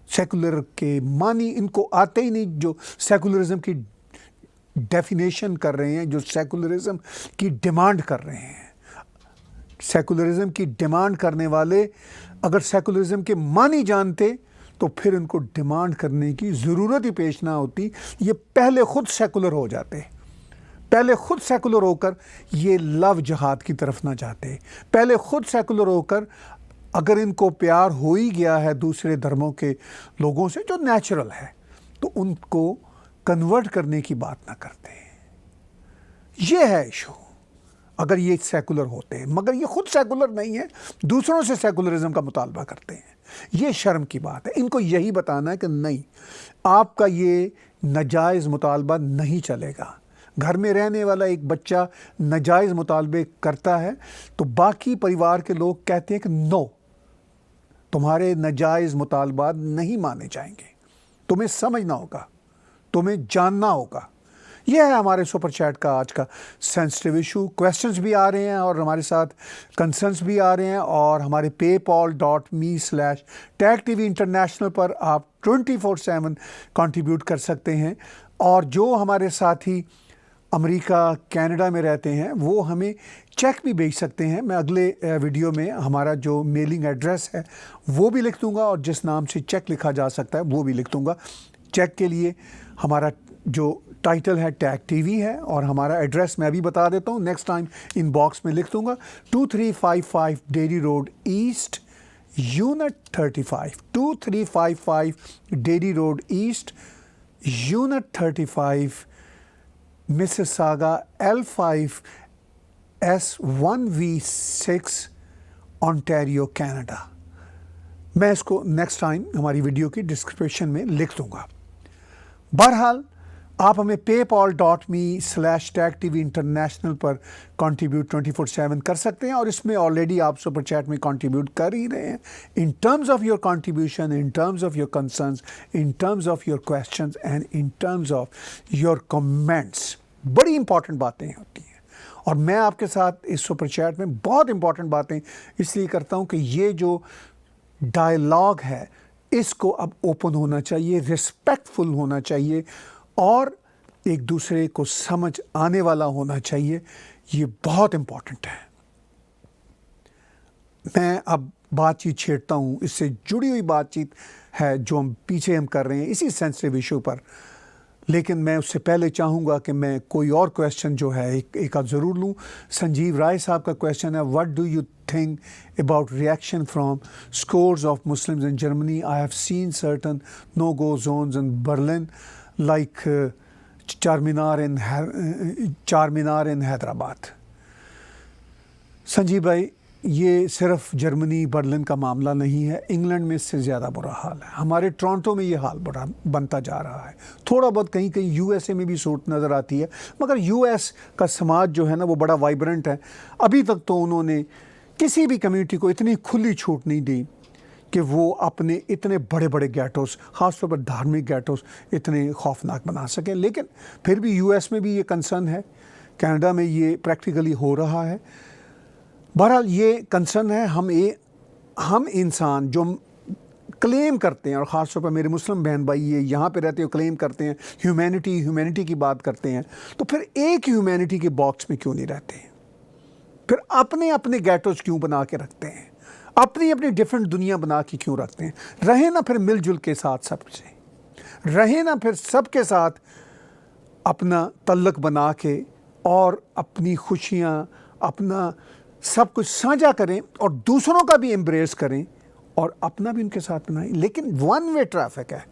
सेकुलर के मानी इनको आते ही नहीं, जो सेकुलरिज्म की डेफिनेशन कर रहे हैं, जो सेकुलरिज्म की डिमांड कर रहे हैं। सेकुलरिज्म की डिमांड करने वाले अगर सेकुलरिज्म के मानी जानते तो फिर उनको डिमांड करने की ज़रूरत ही पेश ना होती। ये पहले खुद सेकुलर हो जाते, पहले खुद सेकुलर होकर ये लव जहाद की तरफ ना जाते, पहले खुद सेकुलर होकर अगर इनको प्यार हो ही गया है दूसरे धर्मों के लोगों से जो नेचुरल है, तो उनको कन्वर्ट करने की बात ना करते। ये है इशू। अगर ये सेकुलर होते हैं, मगर ये खुद सेकुलर नहीं है, दूसरों से सेकुलरिज्म का मुतालबा करते हैं, ये शर्म की बात है। इनको यही बताना है कि नहीं, आपका ये नाजायज़ मुतालबा नहीं चलेगा। घर में रहने वाला एक बच्चा नाजायज़ मुतालबे करता है तो बाकी परिवार के लोग कहते हैं कि नो, तुम्हारे नाजायज़ मुतालबात नहीं माने जाएंगे, तुम्हें समझना होगा, तुम्हें जानना होगा। यह है हमारे सुपर चैट का आज का सेंसिटिव इशू। क्वेश्चंस भी आ रहे हैं और हमारे साथ कंसर्न्स भी आ रहे हैं, और हमारे paypal.me/tagtv इंटरनेशनल पर आप 24/7 कंट्रीब्यूट कर सकते हैं। और जो हमारे साथी अमेरिका, कनाडा में रहते हैं, वो हमें चेक भी भेज सकते हैं। मैं अगले वीडियो में हमारा जो मेलिंग एड्रेस है वो भी लिख दूंगा, और जिस नाम से चेक लिखा जा सकता है वो भी लिख दूंगा। चेक के लिए हमारा जो टाइटल है टैग टीवी है, और हमारा एड्रेस मैं भी बता देता हूँ, नेक्स्ट टाइम इन बॉक्स में लिख दूंगा। 2355 dairy road east, unit 35, 2355 dairy road east, unit 35, Mississauga, L5S1V6, Ontario, Canada. मैं इसको नेक्स्ट टाइम हमारी वीडियो की डिस्क्रिप्शन में लिख दूंगा। बहरहाल आप हमें paypal.me/tagtv इंटरनेशनल पर कंट्रीब्यूट 24/7 कर सकते हैं, और इसमें ऑलरेडी आप सुपर चैट में कंट्रीब्यूट कर ही रहे हैं। In terms of your contribution, in terms of your concerns, in terms of your questions and in terms of your comments, बड़ी इंपॉर्टेंट बातें होती हैं। और मैं आपके साथ इस सुपर चैट में बहुत इंपॉर्टेंट बातें इसलिए करता हूँ कि ये जो डायलॉग है इसको अब ओपन होना चाहिए, रिस्पेक्टफुल होना चाहिए, और एक दूसरे को समझ आने वाला होना चाहिए। ये बहुत इंपॉर्टेंट है। मैं अब बातचीत छेड़ता हूँ, इससे जुड़ी हुई बातचीत है जो हम कर रहे हैं इसी सेंसिटिव इशू पर। लेकिन मैं उससे पहले चाहूँगा कि मैं कोई और क्वेश्चन जो है एक आध ज़रूर लूँ। संजीव राय साहब का क्वेश्चन है, what do you think about reaction from scores of Muslims in Germany? I have seen certain no-go zones in Berlin, like Charminar in Hyderabad. Sanjeev भाई, ये सिर्फ जर्मनी, बर्लिन का मामला नहीं है, इंग्लैंड में इससे ज़्यादा बुरा हाल है। हमारे टोरंटो में ये हाल बुरा बनता जा रहा है। थोड़ा बहुत कहीं कहीं यूएसए में भी सूरत नज़र आती है, मगर यूएस का समाज जो है ना वो बड़ा वाइब्रेंट है। अभी तक तो उन्होंने किसी भी कम्युनिटी को इतनी खुली छूट नहीं दी कि वो अपने इतने बड़े बड़े गेटोस, ख़ासतौर पर धार्मिक गेटोस, इतने खौफनाक बना सकें। लेकिन फिर भी यूएस में भी ये कंसर्न है, कनाडा में ये प्रैक्टिकली हो रहा है। बहरहाल ये कंसर्न है। हम इंसान जो क्लेम करते हैं, और ख़ासतौर पर मेरे मुस्लिम बहन भाई ये यहाँ पे रहते हैं, क्लेम करते हैं ह्यूमैनिटी की बात करते हैं, तो फिर एक ह्यूमैनिटी के बॉक्स में क्यों नहीं रहते हैं? फिर अपने अपने गेटोस क्यों बना के रखते हैं? अपनी अपनी डिफरेंट दुनिया बना के क्यों रखते हैं? रहे ना फिर मिलजुल के साथ सबसे, रहे ना फिर सबके साथ अपना तल्लक बना के, और अपनी खुशियाँ, अपना सब कुछ साझा करें, और दूसरों का भी एम्ब्रेस करें, और अपना भी उनके साथ बनाएं। लेकिन वन वे ट्रैफिक है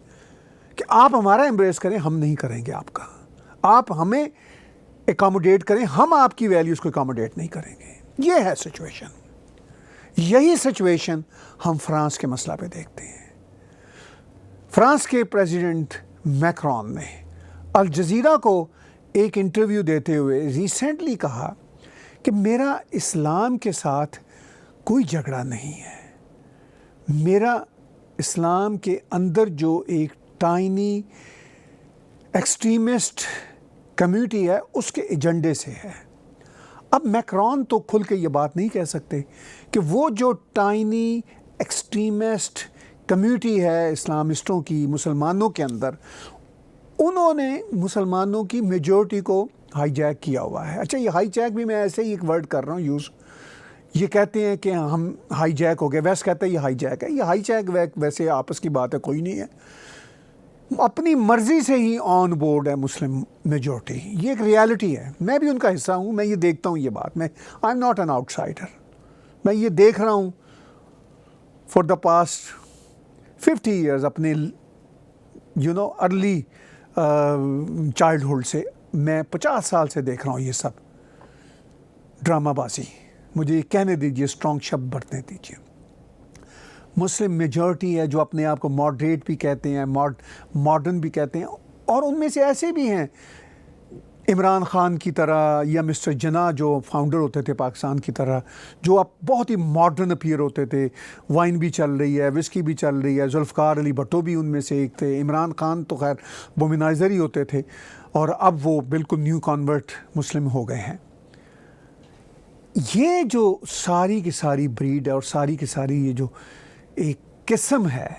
कि आप हमारा एम्ब्रेस करें, हम नहीं करेंगे आपका। आप हमें एकोमोडेट करें, हम आपकी वैल्यूज़ को एकोमोडेट नहीं करेंगे। ये है सिचुएशन। यही सिचुएशन हम फ्रांस के मसला पे देखते हैं। फ्रांस के प्रेसिडेंट मैक्रॉन ने अल जज़ीरा को एक इंटरव्यू देते हुए रिसेंटली कहा कि मेरा इस्लाम के साथ कोई झगड़ा नहीं है, मेरा इस्लाम के अंदर जो एक टाइनी एक्सट्रीमिस्ट कम्युनिटी है उसके एजेंडे से है। अब मैक्रॉन तो खुल के ये बात नहीं कह सकते कि वो जो टाइनी एक्सट्रीमिस्ट कम्युनिटी है इस्लामिस्टों की मुसलमानों के अंदर, उन्होंने मुसलमानों की मेजॉरिटी को हाईजैक किया हुआ है। अच्छा, ये हाईजैक भी मैं ऐसे ही एक वर्ड कर रहा हूँ यूज़, ये कहते हैं कि हम हाईजैक हो गए, वैसे कहते हैं ये हाईजैक है। ये हाईजैक वैसे आपस की बात है, कोई नहीं है। अपनी मर्ज़ी से ही ऑन बोर्ड है मुस्लिम मेजॉरिटी, ये एक रियलिटी है। मैं भी उनका हिस्सा हूँ, मैं ये देखता हूँ ये बात, मैं I am not an outsider, मैं ये देख रहा हूँ फॉर द पास्ट 50 ईयर्स, अपने अर्ली चाइल्डहुड से मैं 50 साल से देख रहा हूँ ये सब ड्रामाबाजी। मुझे ये कहने दीजिए, स्ट्रॉन्ग शब्द बरतने दीजिए। मुस्लिम मेजॉरिटी है जो अपने आप को मॉडरेट भी कहते हैं, मॉडर्न भी कहते हैं, और उनमें से ऐसे भी हैं इमरान खान की तरह या मिस्टर जिन्ना जो फाउंडर होते थे पाकिस्तान की तरह, जो अब बहुत ही मॉडर्न अपीयर होते थे। वाइन भी चल रही है, विस्की भी चल रही है, जुल्फ़कार अली भुट्टो भी उनमें से एक थे। इमरान खान तो खैर वोमिनाइज़र ही होते थे, और अब वो बिल्कुल न्यू कन्वर्ट मुस्लिम हो गए हैं। ये जो सारी की सारी ब्रीड है और सारी की सारी ये जो एक किस्म है,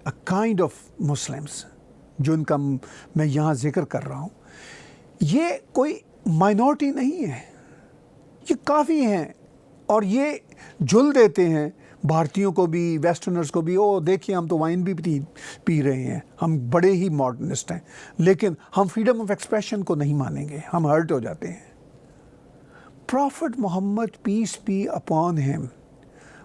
अ काइंड ऑफ मुस्लिम्स, जो इनका मैं यहाँ जिक्र कर रहा हूँ, ये कोई माइनॉरिटी नहीं है, ये काफ़ी हैं। और ये झुल देते हैं भारतीयों को भी, वेस्टर्नर्स को भी। ओ देखिए, हम तो वाइन भी पी रहे हैं, हम बड़े ही मॉडर्निस्ट हैं, लेकिन हम फ्रीडम ऑफ एक्सप्रेशन को नहीं मानेंगे, हम हर्ट हो जाते हैं। Prophet Muhammad peace be upon him,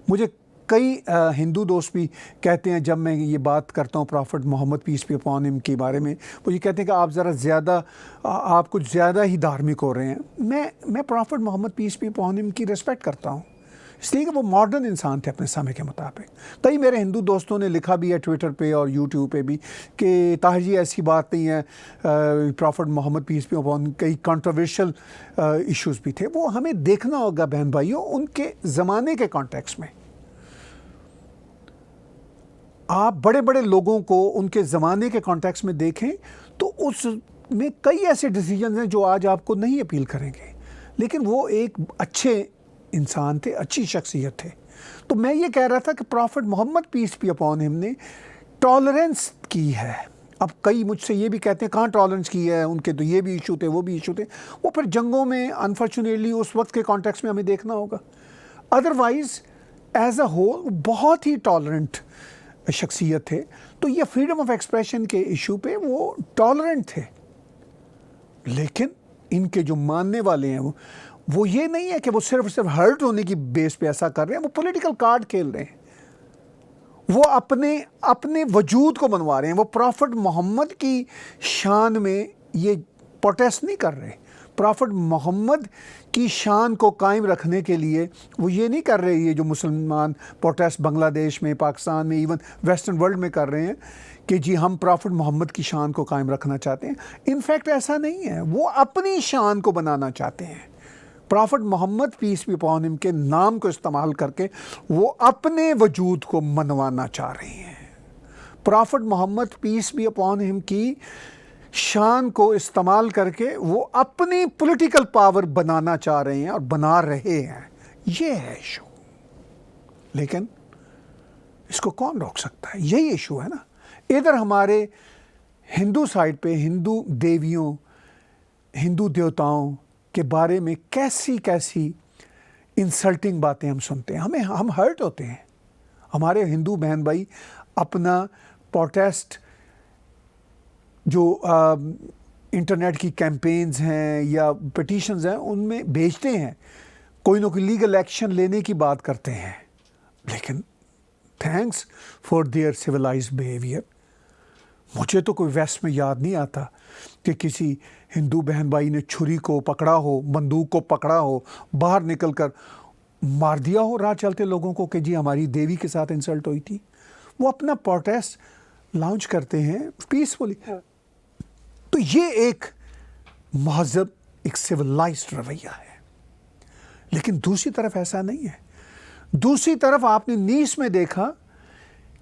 मुझे कई हिंदू दोस्त भी कहते हैं, जब मैं ये बात करता हूँ prophet Muhammad peace be upon him के बारे में, वो ये कहते हैं कि आप ज़रा ज़्यादा, आप कुछ ज़्यादा ही धार्मिक हो रहे हैं। मैं prophet Muhammad peace be upon him की रिस्पेक्ट करता हूँ, इसलिए कि वो मॉडर्न इंसान थे अपने समय के मुताबिक। कई मेरे हिंदू दोस्तों ने लिखा भी है ट्विटर पे और यूट्यूब पे भी कि ताहिर जी ऐसी बात नहीं है, prophet Muhammad peace be upon, कई कंट्रोवर्शियल इश्यूज़ भी थे। वो हमें देखना होगा बहन भाइयों, उनके ज़माने के कॉन्टेक्स्ट में। आप बड़े बड़े लोगों को उनके ज़माने के कॉन्टेक्स्ट में देखें तो उसमें कई ऐसे डिसीजन हैं जो आज आपको नहीं अपील करेंगे, लेकिन वो एक अच्छे इंसान थे, अच्छी शख्सियत थे। तो मैं ये कह रहा था कि prophet Muhammad peace be upon him ने टॉलरेंस की है। अब कई मुझसे ये भी कहते हैं कहाँ टॉलरेंस की है, उनके तो ये भी इशू थे, वो भी इशू थे। वो फिर जंगों में अनफॉर्चुनेटली उस वक्त के कॉन्टेक्स्ट में हमें देखना होगा। अदरवाइज़ एज अ होल बहुत ही टॉलरेंट शख्सियत थे। तो ये फ्रीडम ऑफ एक्सप्रेशन के इशू पे वो टॉलरेंट थे, लेकिन इनके जो मानने वाले हैं वो ये नहीं है कि वो सिर्फ हर्ट होने की बेस पे ऐसा कर रहे हैं, वो पॉलिटिकल कार्ड खेल रहे हैं, वो अपने वजूद को मनवा रहे हैं। वो प्रॉफिट मोहम्मद की शान में ये प्रोटेस्ट नहीं कर रहे, प्रॉफिट मोहम्मद की शान को कायम रखने के लिए वो ये नहीं कर रहे, ये जो मुसलमान प्रोटेस्ट बांग्लादेश में, पाकिस्तान में, इवन वेस्टर्न वर्ल्ड में कर रहे हैं कि जी हम प्रॉफिट मोहम्मद की शान को कायम रखना चाहते हैं। इनफैक्ट ऐसा नहीं है, वो अपनी शान को बनाना चाहते हैं। Prophet Muhammad peace be upon him के नाम को इस्तेमाल करके वो अपने वजूद को मनवाना चाह रहे हैं। Prophet Muhammad peace be upon him की शान को इस्तेमाल करके वो अपनी पॉलिटिकल पावर बनाना चाह रहे हैं और बना रहे हैं। ये है इशू, लेकिन इसको कौन रोक सकता है? यही इशू है ना। इधर हमारे हिंदू साइड पे हिंदू देवियों, हिंदू देवताओं के बारे में कैसी कैसी इंसल्टिंग बातें हम सुनते हैं, हम हर्ट होते हैं। हमारे हिंदू बहन भाई अपना प्रोटेस्ट जो इंटरनेट की कैंपेन्स हैं या पिटीशंस हैं उनमें भेजते हैं, कोई ना कोई लीगल एक्शन लेने की बात करते हैं, लेकिन thanks for their civilized behaviour. मुझे तो कोई वेस्ट में याद नहीं आता कि किसी हिंदू बहन भाई ने छुरी को पकड़ा हो, बंदूक को पकड़ा हो, बाहर निकलकर मार दिया हो राह चलते लोगों को कि जी हमारी देवी के साथ इंसल्ट हुई थी। वो अपना प्रोटेस्ट लॉन्च करते हैं पीसफुली। तो ये एक महज़ब, एक सिविलाइज्ड रवैया है। लेकिन दूसरी तरफ ऐसा नहीं है। दूसरी तरफ आपने नीस में देखा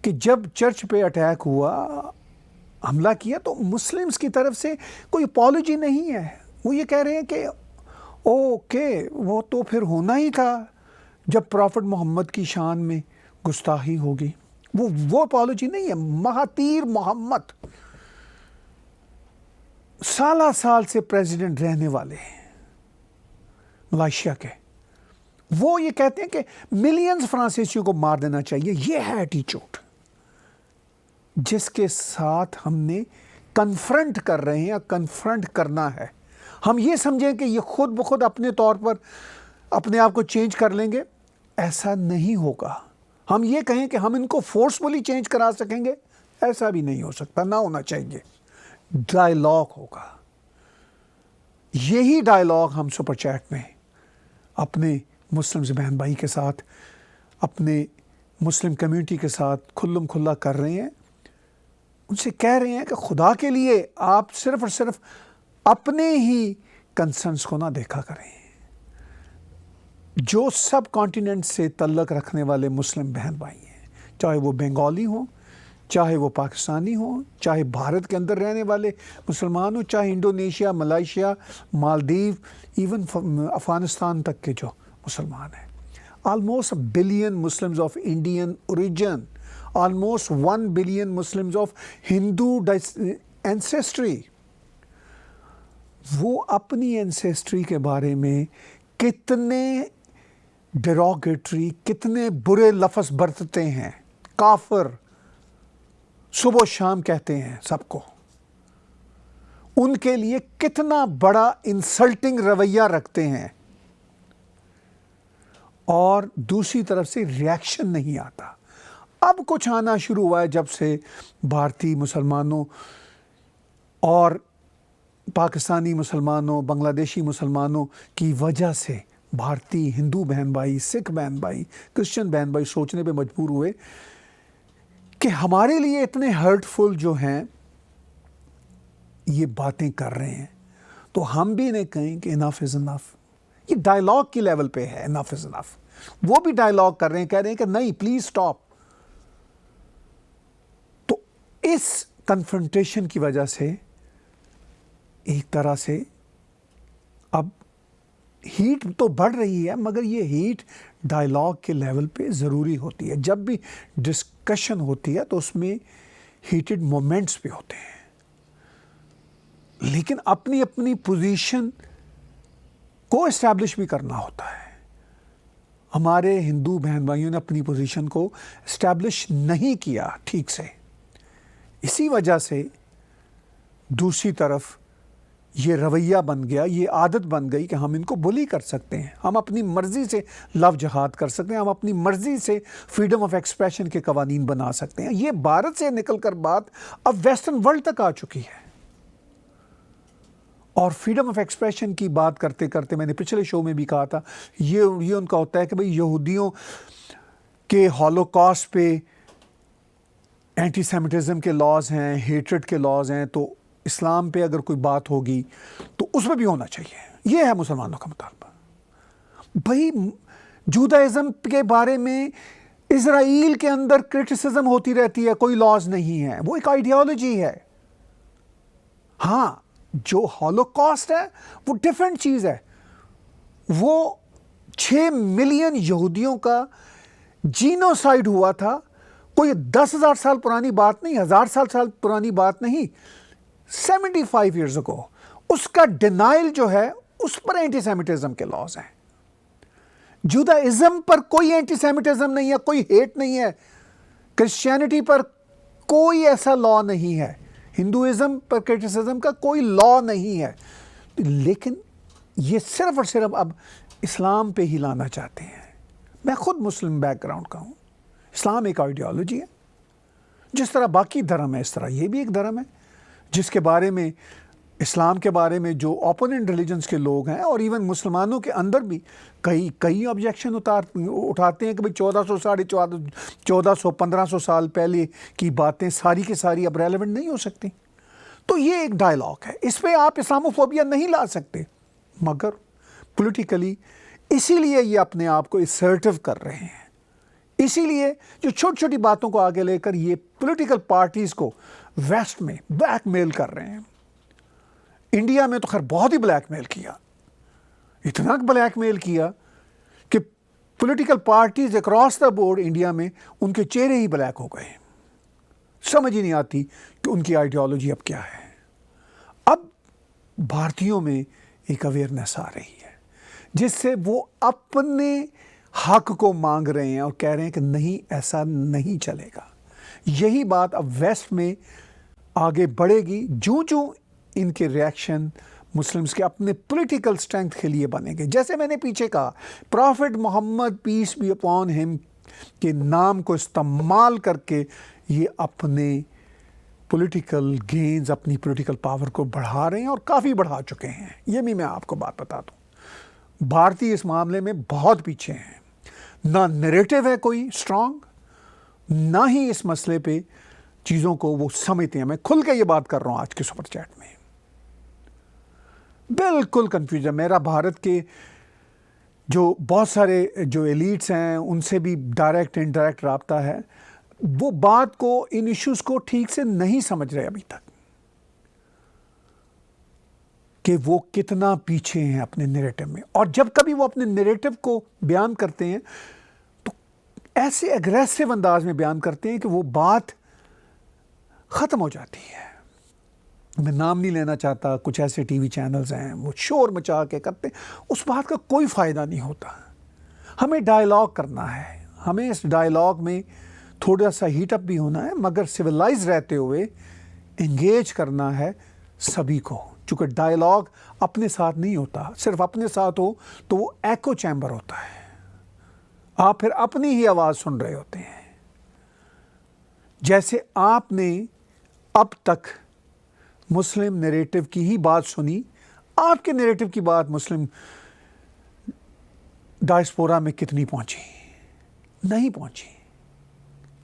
कि जब चर्च पे अटैक हुआ, हमला किया, तो मुस्लिम्स की तरफ से कोई अपॉलॉजी नहीं है। वो ये कह रहे हैं कि ओके, वो तो फिर होना ही था जब प्रॉफिट मोहम्मद की शान में गुस्ताखी होगी। वो अपॉलॉजी नहीं है। महातीर मोहम्मद साल साल से प्रेसिडेंट रहने वाले हैं मलेशिया के, वो ये कहते हैं कि मिलियंस फ्रांसीसियों को मार देना चाहिए। ये है एटीट्यूड जिसके साथ हमने कन्फ्रंट कर रहे हैं या कन्फ्रंट करना है। हम ये समझें कि ये खुद ब खुद अपने तौर पर अपने आप को चेंज कर लेंगे, ऐसा नहीं होगा। हम ये कहें कि हम इनको फोर्सफुली चेंज करा सकेंगे, ऐसा भी नहीं हो सकता, ना होना चाहिए। डायलॉग होगा। यही डायलॉग हम सुपर चैट में अपने मुस्लिम बहन भाई के साथ, अपने मुस्लिम कम्युनिटी के साथ खुल्लम खुल्ला कर रहे हैं। उनसे कह रहे हैं कि खुदा के लिए आप सिर्फ और सिर्फ अपने ही कंसर्न्स को ना देखा करें। जो सब कॉन्टिनेंट से तल्लक रखने वाले मुस्लिम बहन भाई हैं, चाहे वो बंगाली हो, चाहे वो पाकिस्तानी हो, चाहे भारत के अंदर रहने वाले मुसलमान हो, चाहे Indonesia, Malaysia, Maldives, even Afghanistan तक के जो मुसलमान हैं, almost 1 billion Muslims of Indian origin, almost 1 billion Muslims of Hindu ancestry, वो अपनी एंसेस्ट्री के बारे में कितने डेरोगेटरी, कितने बुरे लफ्ज़ बरतते हैं। काफिर सुबह शाम कहते हैं सबको। उनके लिए कितना बड़ा इंसल्टिंग रवैया रखते हैं, और दूसरी तरफ से रिएक्शन नहीं आता। अब कुछ आना शुरू हुआ है जब से भारतीय मुसलमानों और पाकिस्तानी मुसलमानों, बांग्लादेशी मुसलमानों की वजह से भारतीय हिंदू बहन भाई, सिख बहन भाई, क्रिश्चियन बहन भाई सोचने पे मजबूर हुए कि हमारे लिए इतने हर्टफुल जो हैं ये बातें कर रहे हैं, तो हम भी इन्हें कहें कि इनफ इज़ इनफ। ये डायलॉग की लेवल पे है, इनफ इज़ इनफ। वो भी डायलॉग कर रहे हैं, कह रहे हैं कि नहीं, प्लीज स्टॉप। तो इस कन्फ्रंटेशन की वजह से एक तरह से अब हीट तो बढ़ रही है, मगर ये हीट डायलॉग के लेवल पे ज़रूरी होती है। जब भी डिस्कशन होती है तो उसमें हीटेड मोमेंट्स भी होते हैं, लेकिन अपनी अपनी पोजीशन को इस्टेब्लिश भी करना होता है। हमारे हिंदू बहन भाइयों ने अपनी पोजीशन को इस्टेब्लिश नहीं किया ठीक से, इसी वजह से दूसरी तरफ ये रवैया बन गया, ये आदत बन गई कि हम इनको बुली कर सकते हैं, हम अपनी मर्ज़ी से लव जहाद कर सकते हैं, हम अपनी मर्ज़ी से फ्रीडम ऑफ एक्सप्रेशन के कवानीन बना सकते हैं। ये भारत से निकलकर बात अब वेस्टर्न वर्ल्ड तक आ चुकी है। और फ्रीडम ऑफ एक्सप्रेशन की बात करते करते मैंने पिछले शो में भी कहा था, ये उनका होता है कि भाई यहूदियों के हॉलोकॉस्ट पे एंटीसेमिटिज़म के लॉज हैं, हेट्रेड के लॉज हैं, तो इस्लाम पे अगर कोई बात होगी तो उसमें भी होना चाहिए। ये है मुसलमानों का मुतालबा। भाई जूदाइज़म के बारे में इज़राइल के अंदर क्रिटिसिज्म होती रहती है, कोई लॉज नहीं है, वो एक आइडियोलॉजी है। हाँ, जो हॉलोकॉस्ट है वो डिफरेंट चीज़ है। वो 6 मिलियन यहूदियों का जीनोसाइड हुआ था। कोई 10,000 साल पुरानी बात नहीं, 1000 साल पुरानी बात नहीं, 75 ईयर्स अगो। उसका डिनाइल जो है उस पर एंटीसेमिटिज्म के लॉज हैं। जुदाइज्म पर कोई एंटीसेमिटिज्म नहीं है, कोई हेट नहीं है। क्रिश्चियनिटी पर कोई ऐसा लॉ नहीं है, हिंदुइज्म पर क्रिटिसिज्म का कोई लॉ नहीं है। लेकिन ये सिर्फ और सिर्फ अब इस्लाम पे ही लाना चाहते हैं। मैं खुद मुस्लिम बैकग्राउंड का हूँ। इस्लाम एक आइडियोलॉजी है, जिस तरह बाकी धर्म है इस तरह ये भी एक धर्म है, जिसके बारे में इस्लाम के बारे में जो ओपोनेंट रिलीजन्स के लोग हैं और इवन मुसलमानों के अंदर भी कई ऑब्जेक्शन उठाते हैं कि भाई 1400 साढ़े 1400 1500 साल पहले की बातें सारी की सारी अब रेलेवेंट नहीं हो सकती। तो ये एक डायलॉग है, इस पर आप इस्लामोफोबिया नहीं ला सकते, मगर पॉलिटिकली इसीलिए ये अपने आप को असर्टिव कर रहे हैं। इसीलिए जो छोटी छोटी बातों को आगे लेकर ये पॉलिटिकल पार्टीज को वेस्ट में ब्लैकमेल कर रहे हैं। इंडिया में तो खैर बहुत ही ब्लैकमेल किया। इतना ब्लैकमेल किया कि political parties across the board India में उनके चेहरे ही ब्लैक हो गए। समझ ही नहीं आती कि उनकी आइडियोलॉजी अब क्या है। अब भारतीयों में एक अवेयरनेस आ रही है जिससे वो अपने हक को मांग रहे हैं और कह रहे हैं कि नहीं, ऐसा नहीं चलेगा। यही बात अब वेस्ट में आगे बढ़ेगी जो इनके रिएक्शन मुस्लिम्स के अपने पॉलिटिकल स्ट्रेंथ के लिए बनेंगे। जैसे मैंने पीछे कहा, prophet Muhammad peace be upon him के नाम को इस्तेमाल करके ये अपने पॉलिटिकल गेन्स, अपनी पॉलिटिकल पावर को बढ़ा रहे हैं और काफ़ी बढ़ा चुके हैं। ये भी मैं आपको बात बता दूं, भारतीय इस मामले में बहुत पीछे हैं। ना नैरेटिव है कोई स्ट्रांग, ना ही इस मसले पे चीज़ों को वो समझते हैं। मैं खुल के ये बात कर रहा हूँ आज के सुपर चैट में, बिल्कुल कंफ्यूजन। मेरा भारत के जो बहुत सारे जो एलीट्स हैं उनसे भी डायरेक्ट इनडायरेक्ट राब्ता है, वो बात को, इन इश्यूज को ठीक से नहीं समझ रहे अभी तक कि वो कितना पीछे हैं अपने नैरेटिव में। और जब कभी वो अपने नैरेटिव को बयान करते हैं तो ऐसे एग्रेसिव अंदाज में बयान करते हैं कि वो बात ख़त्म हो जाती है। मैं नाम नहीं लेना चाहता, कुछ ऐसे टीवी चैनल्स हैं वो शोर मचा के करते हैं, उस बात का कोई फ़ायदा नहीं होता। हमें डायलॉग करना है, हमें इस डायलॉग में थोड़ा सा हीटअप भी होना है, मगर सिविलाइज रहते हुए एंगेज करना है सभी को। चूँकि डायलॉग अपने साथ नहीं होता, सिर्फ अपने साथ हो तो वो एको चैम्बर होता है, आप फिर अपनी ही आवाज़ सुन रहे होते हैं। जैसे आपने अब तक मुस्लिम नैरेटिव की ही बात सुनी, आपके नैरेटिव की बात मुस्लिम डायस्पोरा में कितनी पहुंची? नहीं पहुंची।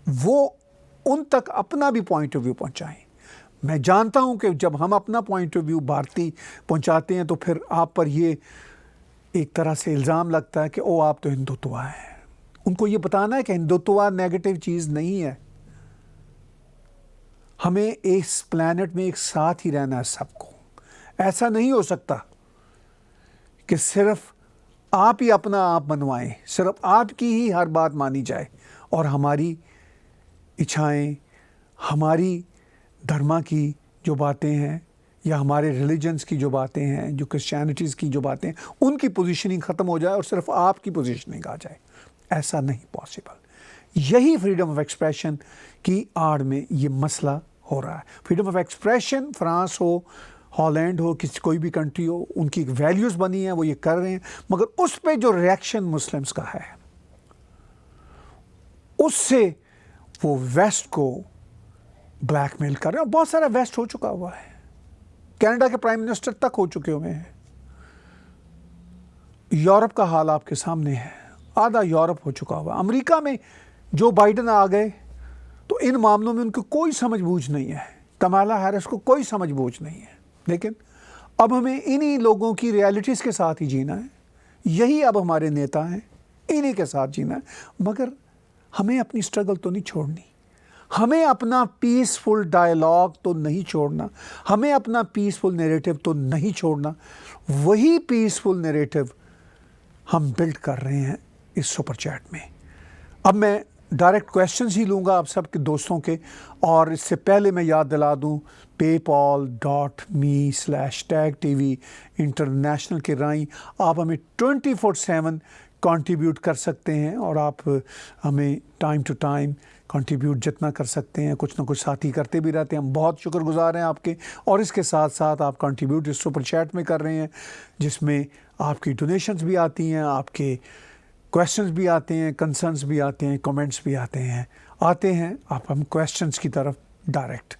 वो उन तक अपना भी पॉइंट ऑफ व्यू पहुंचाएं। मैं जानता हूं कि जब हम अपना पॉइंट ऑफ व्यू भारतीय पहुंचाते हैं तो फिर आप पर ये एक तरह से इल्ज़ाम लगता है कि ओ आप तो हिंदुत्वा है। उनको ये बताना है कि हिंदुत्वा नेगेटिव चीज़ नहीं है। हमें इस प्लैनेट में एक साथ ही रहना है सबको। ऐसा नहीं हो सकता कि सिर्फ आप ही अपना आप बनवाएं, सिर्फ आपकी ही हर बात मानी जाए और हमारी इच्छाएं, हमारी धर्मा की जो बातें हैं या हमारे रिलीजन्स की जो बातें हैं, जो क्रिश्चियनिटीज़ की जो बातें, उनकी पोजीशनिंग ख़त्म हो जाए और सिर्फ आपकी पोजीशनिंग आ जाए। ऐसा नहीं पॉसिबल। यही फ्रीडम ऑफ एक्सप्रेशन की आड़ में ये मसला हो रहा है। फ्रीडम ऑफ एक्सप्रेशन फ्रांस हो, हॉलैंड हो, किसी कोई भी कंट्री हो, उनकी वैल्यूज़ बनी हैं, वो ये कर रहे हैं, मगर उस पे जो रिएक्शन मुस्लिम्स का है उससे वो वेस्ट को ब्लैकमेल कर रहे हैं। और बहुत सारा वेस्ट हो चुका हुआ है, कनाडा के प्राइम मिनिस्टर तक हो चुके हुए हैं। यूरोप का हाल आपके सामने है, आधा यूरोप हो चुका हुआ। अमेरिका में जो बाइडन आ गए तो इन मामलों में उनको कोई समझ बूझ नहीं है, कमाला हैरिस को कोई समझ बूझ नहीं है। लेकिन अब हमें इन्हीं लोगों की रियलिटीज़ के साथ ही जीना है, यही अब हमारे नेता हैं, इन्हीं के साथ जीना है। मगर हमें अपनी स्ट्रगल तो नहीं छोड़नी, हमें अपना पीसफुल डायलॉग तो नहीं छोड़ना, हमें अपना पीसफुल नैरेटिव तो नहीं छोड़ना। वही पीसफुल नैरेटिव हम बिल्ड कर रहे हैं इस सुपर चैट में। अब मैं डायरेक्ट क्वेश्चंस ही लूँगा आप सब के दोस्तों के, और इससे पहले मैं याद दिला दूँ paypal.me/tagtv इंटरनेशनल के राई आप हमें 24/7 कंट्रीब्यूट कर सकते हैं और आप हमें टाइम टू टाइम कंट्रीब्यूट जितना कर सकते हैं, कुछ ना कुछ साथी करते भी रहते हैं। हम बहुत शुक्रगुजार हैं आपके। और इसके साथ साथ आप कंट्रीब्यूट इस सुपर चैट में कर रहे हैं, जिसमें आपकी डोनेशंस भी आती हैं, आपके क्वेश्चंस भी आते हैं, कंसर्न्स भी आते हैं, कमेंट्स भी आते हैं। आप हम क्वेश्चंस की तरफ डायरेक्ट।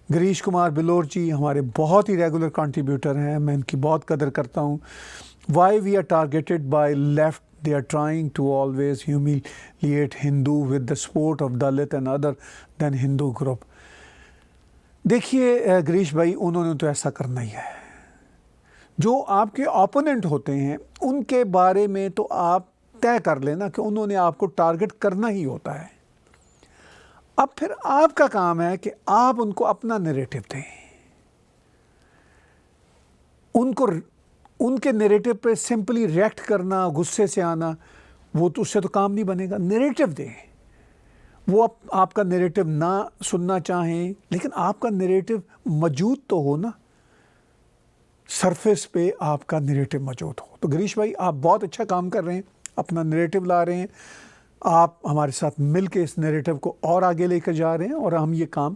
गिरीश कुमार बिलोर जी हमारे बहुत ही रेगुलर कंट्रीब्यूटर हैं, मैं इनकी बहुत कदर करता हूँ। Why we are targeted by left, they are trying to always humiliate Hindu with the support of Dalit and other than Hindu group। देखिए गिरीश भाई, उन्होंने तो ऐसा करना ही है। जो आपके ओपोनेंट होते हैं उनके बारे में तो आप तय कर लेना कि उन्होंने आपको टारगेट करना ही होता है। अब फिर आपका काम है कि आप उनको अपना नैरेटिव दें, उनके नैरेटिव पे सिंपली रिएक्ट करना, गुस्से से आना, वो तो उससे तो काम नहीं बनेगा। नैरेटिव दें। वो आपका नैरेटिव ना सुनना चाहें, लेकिन आपका नैरेटिव मौजूद तो हो ना, सरफेस पे आपका नैरेटिव मौजूद हो। तो गिरीश भाई, आप बहुत अच्छा काम कर रहे हैं, अपना नैरेटिव ला रहे हैं। आप हमारे साथ मिल के इस नैरेटिव को और आगे लेकर जा रहे हैं और हम ये काम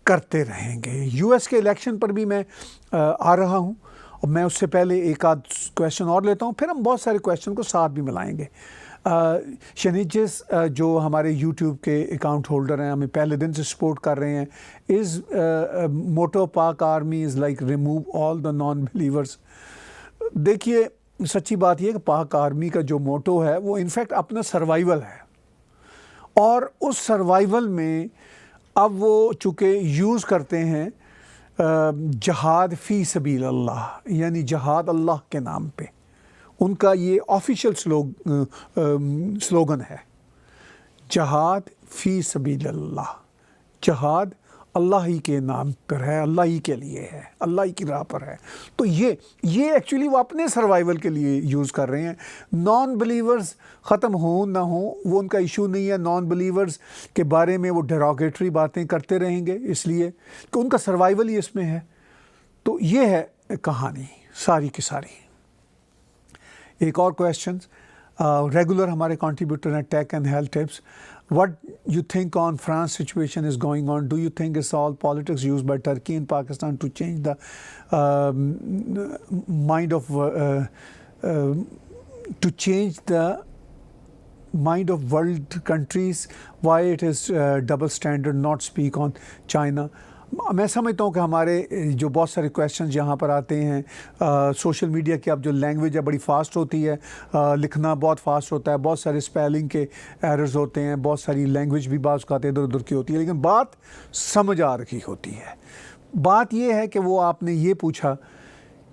करते रहेंगे। यूएस के इलेक्शन पर भी मैं आ रहा हूँ और मैं उससे पहले एक आध क्वेश्चन और लेता हूँ, फिर हम बहुत सारे क्वेश्चन को साथ भी मिलाएंगे। शनीजिस जो हमारे यूट्यूब के अकाउंट होल्डर हैं, हमें पहले दिन से सपोर्ट कर रहे हैं, इज़ मोटो पाक army is like remove all the non believers. देखिए, सच्ची बात यह कि पाक आर्मी का जो मोटो है वो इनफैक्ट अपना सर्वाइवल है, और उस सर्वाइवल में अब वो चूँकि यूज़ करते हैं जहाद फ़ी सबील अल्लाह, यानी जहाद अल्लाह के नाम पे। उनका ये ऑफिशियल स्लोगन है, जहाद फ़ी सबील अल्लाह। जहाद अल्लाह ही के नाम पर है, अल्लाह ही के लिए है, अल्लाह ही की राह पर है। तो ये एक्चुअली वो अपने सर्वाइवल के लिए यूज़ कर रहे हैं। नॉन बिलीवर्स ख़त्म हो ना हो वो उनका इशू नहीं है। नॉन बिलीवर्स के बारे में वो डेरोगेटरी बातें करते रहेंगे, इसलिए कि उनका सर्वाइवल ही इसमें है। तो ये है कहानी सारी की सारी। एक और क्वेश्चन, रेगुलर हमारे कंट्रीब्यूटर हैं tech and health tips. What you think on France situation is going on? Do you think it's all politics used by Turkey and Pakistan to change the mind of world countries? Why it is double standard, not speak on China? मैं समझता हूँ कि हमारे जो बहुत सारे questions यहाँ पर आते हैं, सोशल मीडिया की अब जो लैंग्वेज है बड़ी फास्ट होती है, लिखना बहुत फास्ट होता है, बहुत सारे स्पेलिंग के एरर्स होते हैं, बहुत सारी लैंग्वेज भी बात कहते हैं इधर उधर की होती है, लेकिन बात समझ आ रही होती है। बात ये है कि वो आपने ये पूछा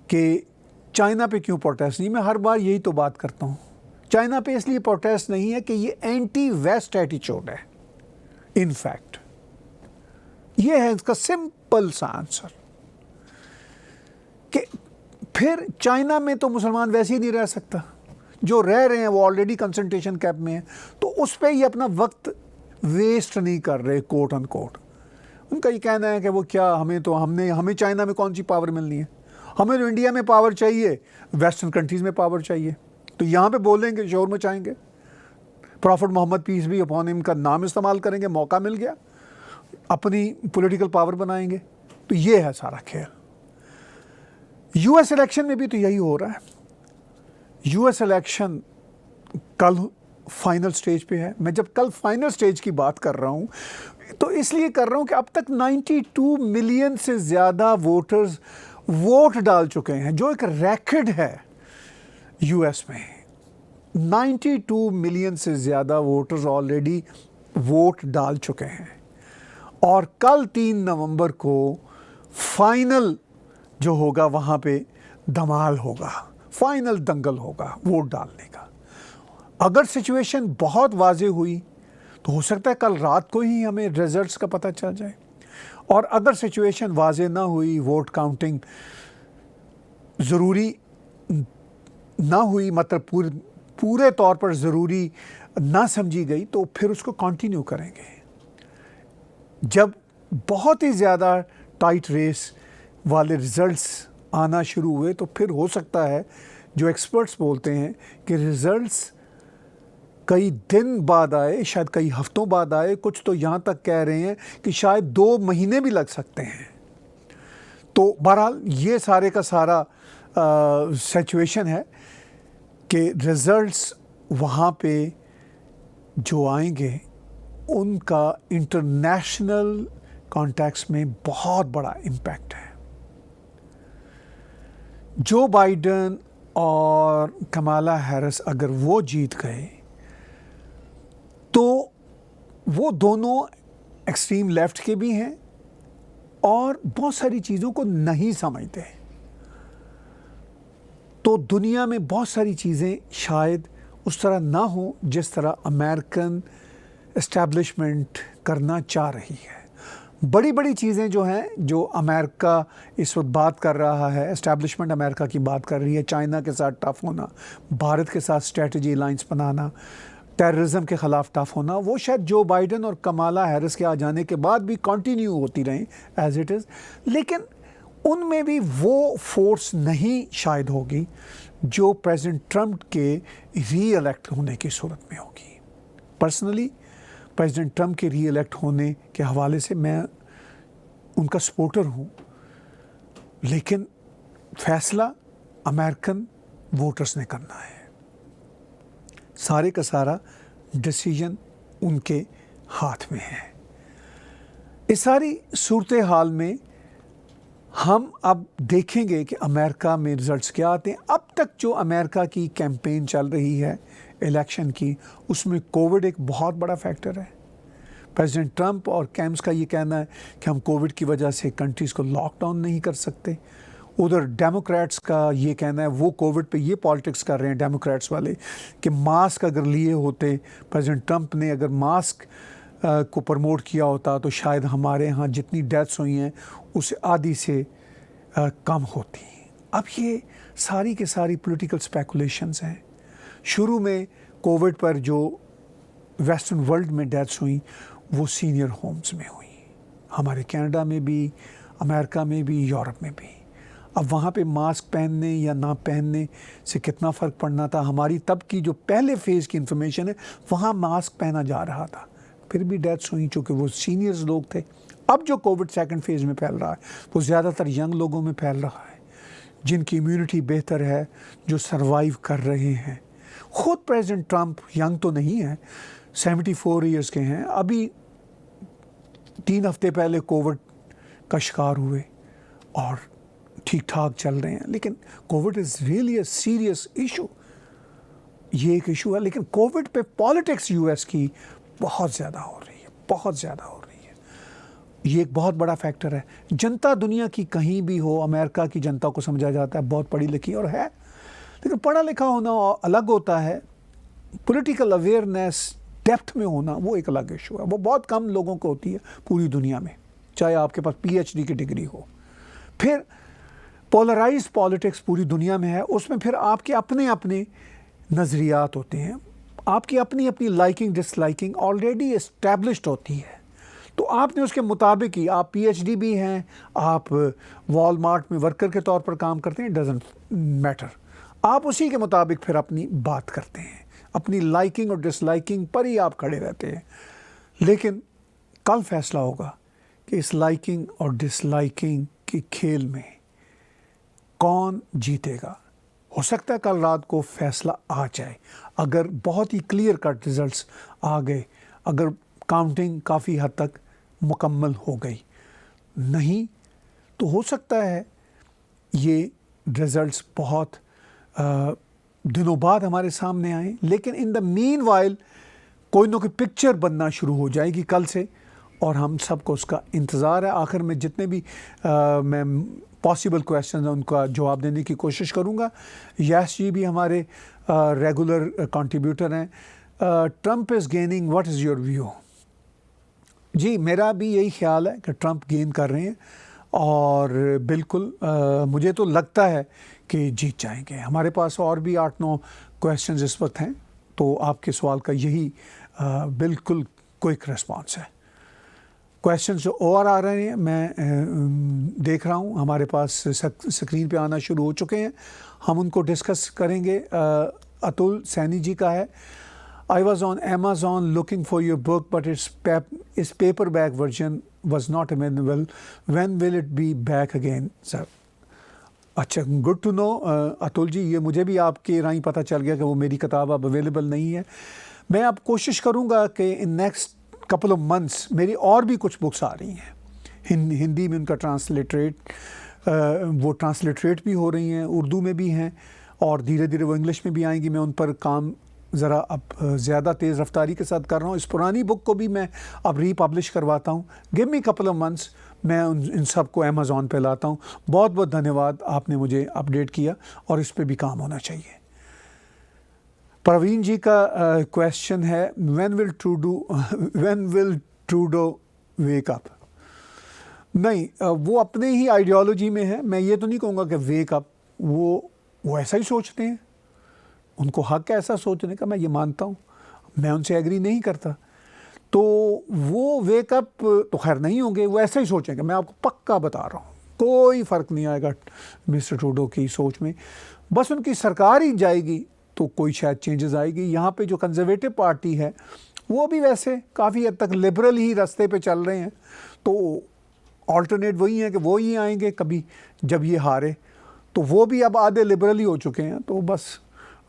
कि चाइना पे क्यों प्रोटेस्ट नहीं। मैं हर बार यही तो बात करता हूँ, चाइना पे इसलिए प्रोटेस्ट नहीं है कि ये एंटी वेस्ट एटीट्यूड है। इनफैक्ट ये है इसका सिंपल सा आंसर कि फिर चाइना में तो मुसलमान वैसे ही नहीं रह सकता, जो रह रहे हैं वो ऑलरेडी कंसंट्रेशन कैंप में है, तो उस पर ये अपना वक्त वेस्ट नहीं कर रहे, कोट अनकोट। उनका ये कहना है कि वो क्या, हमें चाइना में कौन सी पावर मिलनी है, हमें तो इंडिया में पावर चाहिए, वेस्टर्न कंट्रीज़ में पावर चाहिए। तो यहाँ पे बोलेंगे, शोर मचाएंगे, प्रॉफिट मोहम्मद पीस भी अपॉन हिम का नाम इस्तेमाल करेंगे, मौका मिल गया, अपनी पॉलिटिकल पावर बनाएंगे। तो ये है सारा खेल। यूएस इलेक्शन में भी तो यही हो रहा है। यूएस इलेक्शन कल फाइनल स्टेज पे है। मैं जब कल फाइनल स्टेज की बात कर रहा हूँ तो इसलिए कर रहा हूँ कि अब तक 92 मिलियन से ज़्यादा वोटर्स वोट डाल चुके हैं, जो एक रिकॉर्ड है यूएस में। 92 मिलियन से ज़्यादा वोटर्स ऑलरेडी वोट डाल चुके हैं, और कल 3 नवंबर को फाइनल जो होगा वहाँ पे धमाल होगा, फाइनल दंगल होगा वोट डालने का। अगर सिचुएशन बहुत वाज़ेह हुई तो हो सकता है कल रात को ही हमें रिजल्ट्स का पता चल जाए, और अगर सिचुएशन वाज़ेह ना हुई, वोट काउंटिंग ज़रूरी ना हुई, मतलब पूरे तौर पर ज़रूरी ना समझी गई, तो फिर उसको कंटिन्यू करेंगे। जब बहुत ही ज़्यादा टाइट रेस वाले रिज़ल्ट्स आना शुरू हुए तो फिर हो सकता है, जो एक्सपर्ट्स बोलते हैं कि रिज़ल्ट्स कई दिन बाद आए, शायद कई हफ्तों बाद आए, कुछ तो यहाँ तक कह रहे हैं कि शायद 2 महीने भी लग सकते हैं। तो बहरहाल ये सारे का सारा सिचुएशन है कि रिज़ल्ट्स वहाँ पे जो आएंगे उनका इंटरनेशनल कॉन्टेक्स्ट में बहुत बड़ा इम्पैक्ट है। जो बाइडेन और कमाला हैरिस अगर वो जीत गए तो वो दोनों एक्सट्रीम लेफ्ट के भी हैं और बहुत सारी चीज़ों को नहीं समझते। तो दुनिया में बहुत सारी चीज़ें शायद उस तरह ना हो जिस तरह अमेरिकन एस्टैब्लिशमेंट करना चाह रही है। बड़ी बड़ी चीज़ें जो हैं, जो अमेरिका इस वक्त बात कर रहा है, एस्टैब्लिशमेंट अमेरिका की बात कर रही है, चाइना के साथ टफ होना, भारत के साथ स्ट्रेटजी अलाइंस बनाना, टेररिज्म के ख़िलाफ़ टफ होना, वो शायद जो बाइडन और कमाला हैरिस के आ जाने के बाद भी कंटिन्यू होती रहें एज इट इज़, लेकिन उनमें भी वो फोर्स नहीं शायद होगी जो प्रेसिडेंट ट्रंप के री इलेक्ट होने की सूरत में होगी। पर्सनली प्रेसिडेंट ट्रंप के री इलेक्ट होने के हवाले से मैं उनका सपोर्टर हूँ, लेकिन फैसला अमेरिकन वोटर्स ने करना है। सारे का सारा डिसीजन उनके हाथ में है। इस सारी सूरत हाल में हम अब देखेंगे कि अमेरिका में रिजल्ट्स क्या आते हैं। अब तक जो अमेरिका की कैंपेन चल रही है इलेक्शन की, उसमें कोविड एक बहुत बड़ा फैक्टर है। प्रेसिडेंट ट्रंप और कैम्स का ये कहना है कि हम कोविड की वजह से कंट्रीज़ को लॉकडाउन नहीं कर सकते। उधर डेमोक्रेट्स का ये कहना है, वो कोविड पे ये पॉलिटिक्स कर रहे हैं डेमोक्रेट्स वाले कि मास्क अगर लिए होते, प्रेसिडेंट ट्रंप ने अगर मास्क को प्रमोट किया होता तो शायद हमारे यहाँ जितनी डेथ्स हुई हैं उससे आधी से कम होती। अब ये सारी के सारी पॉलिटिकल स्पेकुलेशंस हैं। शुरू में कोविड पर जो वेस्टर्न वर्ल्ड में डेथ्स हुई वो सीनियर होम्स में हुई, हमारे कनाडा में भी, अमेरिका में भी, यूरोप में भी। अब वहाँ पे मास्क पहनने या ना पहनने से कितना फ़र्क पड़ना था। हमारी तब की जो पहले फेज़ की इन्फॉर्मेशन है वहाँ मास्क पहना जा रहा था, फिर भी डेथ्स हुई चूँकि वो सीनियर्स लोग थे। अब जो कोविड सेकंड फेज़ में फैल रहा है वो ज़्यादातर यंग लोगों में फैल रहा है, जिनकी इम्यूनिटी बेहतर है, जो सर्वाइव कर रहे हैं। ख़ुद प्रेसिडेंट ट्रंप यंग तो नहीं है, 74 ईयर्स के हैं, अभी 3 हफ्ते पहले कोविड का शिकार हुए और ठीक ठाक चल रहे हैं। लेकिन Covid is really a serious issue, ये एक इशू है। लेकिन कोविड पे पॉलिटिक्स यूएस की बहुत ज़्यादा हो रही है, बहुत ज़्यादा हो रही है। ये एक बहुत बड़ा फैक्टर है। जनता दुनिया की कहीं भी हो, अमेरिका की जनता को समझा जाता है बहुत पढ़ी लिखी और है, लेकिन पढ़ा लिखा होना अलग होता है, पॉलिटिकल अवेयरनेस डेप्थ में होना वो एक अलग इशू है। वो बहुत कम लोगों को होती है पूरी दुनिया में, चाहे आपके पास पीएचडी की डिग्री हो। फिर पोलराइज्ड पॉलिटिक्स पूरी दुनिया में है, उसमें फिर आपके अपने अपने नज़रियात होते हैं, आपकी अपनी अपनी लाइकिंग डिसलाइकिंग ऑलरेडी इस्टेब्लिश्ड होती है। तो आपने उसके मुताबिक ही, आप पीएचडी भी हैं, आप वॉलमार्ट में वर्कर के तौर पर काम करते हैं, डजंट मैटर, आप उसी के मुताबिक फिर अपनी बात करते हैं, अपनी लाइकिंग और डिसलाइकिंग पर ही आप खड़े रहते हैं। लेकिन कल फैसला होगा कि इस लाइकिंग और डिसलाइकिंग के खेल में कौन जीतेगा। हो सकता है कल रात को फैसला आ जाए, अगर बहुत ही क्लियर कट रिजल्ट्स आ गए, अगर काउंटिंग काफ़ी हद तक मुकम्मल हो गई। नहीं तो हो सकता है ये रिजल्ट्स बहुत दिनों बाद हमारे सामने आए। लेकिन इन द मीन वाइल कोई ना कोई पिक्चर बनना शुरू हो जाएगी कल से, और हम सबको उसका इंतज़ार है। आखिर में जितने भी मैं पॉसिबल क्वेश्चन हैं उनका जवाब देने की कोशिश करूंगा। यस जी भी हमारे रेगुलर कंट्रीब्यूटर हैं। Trump is gaining, what is your view? जी मेरा भी यही ख्याल है कि ट्रंप गेन कर रहे हैं, और बिल्कुल मुझे तो लगता है कि जीत जाएंगे। हमारे पास और भी 8-9 क्वेश्चंस इस वक्त हैं, तो आपके सवाल का यही बिल्कुल क्विक रिस्पांस है। क्वेश्चंस जो और आ रहे हैं मैं देख रहा हूँ, हमारे पास स्क्रीन पे आना शुरू हो चुके हैं, हम उनको डिस्कस करेंगे। अतुल सैनी जी का है, I was on Amazon looking for your book, but its paperback version was not available. When will it be back again, sir? अच्छा, good to know Atul ji, ये मुझे भी आपके राही पता चल गया कि वो मेरी किताब अब अवेलेबल नहीं है। मैं अब कोशिश करूँगा कि in next couple of months मेरी और भी कुछ बुक्स आ रही हैं हिंदी में, उनका वो ट्रांसलिटरेट भी हो रही हैं, उर्दू में भी हैं, और धीरे धीरे वो इंग्लिश में भी आएंगी। मैं उन पर काम ज़रा अब ज़्यादा तेज़ रफ्तारी के साथ कर रहा हूँ। इस पुरानी बुक को भी मैं अब रीपब्लिश करवाता हूँ। Give me couple of months, मैं इन सब को अमेज़ॉन पे लाता हूँ। बहुत बहुत धन्यवाद, आपने मुझे अपडेट किया, और इस पे भी काम होना चाहिए। प्रवीण जी का क्वेश्चन है, when will Trudeau wake up? नहीं, वो अपने ही आइडियोलॉजी में है। मैं ये तो नहीं कहूँगा कि वेक अप, वो ऐसा ही सोचते हैं, उनको हक है ऐसा सोचने का, मैं ये मानता हूँ, मैं उनसे एग्री नहीं करता। तो वो वेकअप तो खैर नहीं होंगे, वो ऐसा ही सोचेंगे, मैं आपको पक्का बता रहा हूँ, कोई फ़र्क नहीं आएगा मिस्टर ट्रूडो की सोच में। बस उनकी सरकार ही जाएगी तो कोई शायद चेंजेस आएगी। यहाँ पे जो कंजर्वेटिव पार्टी है वो भी वैसे काफ़ी हद तक लिबरल ही रास्ते पे चल रहे हैं, तो ऑल्टरनेट वही है कि वो ही आएंगे कभी जब ये हारे, तो वो भी अब आधे लिबरल ही हो चुके हैं। तो बस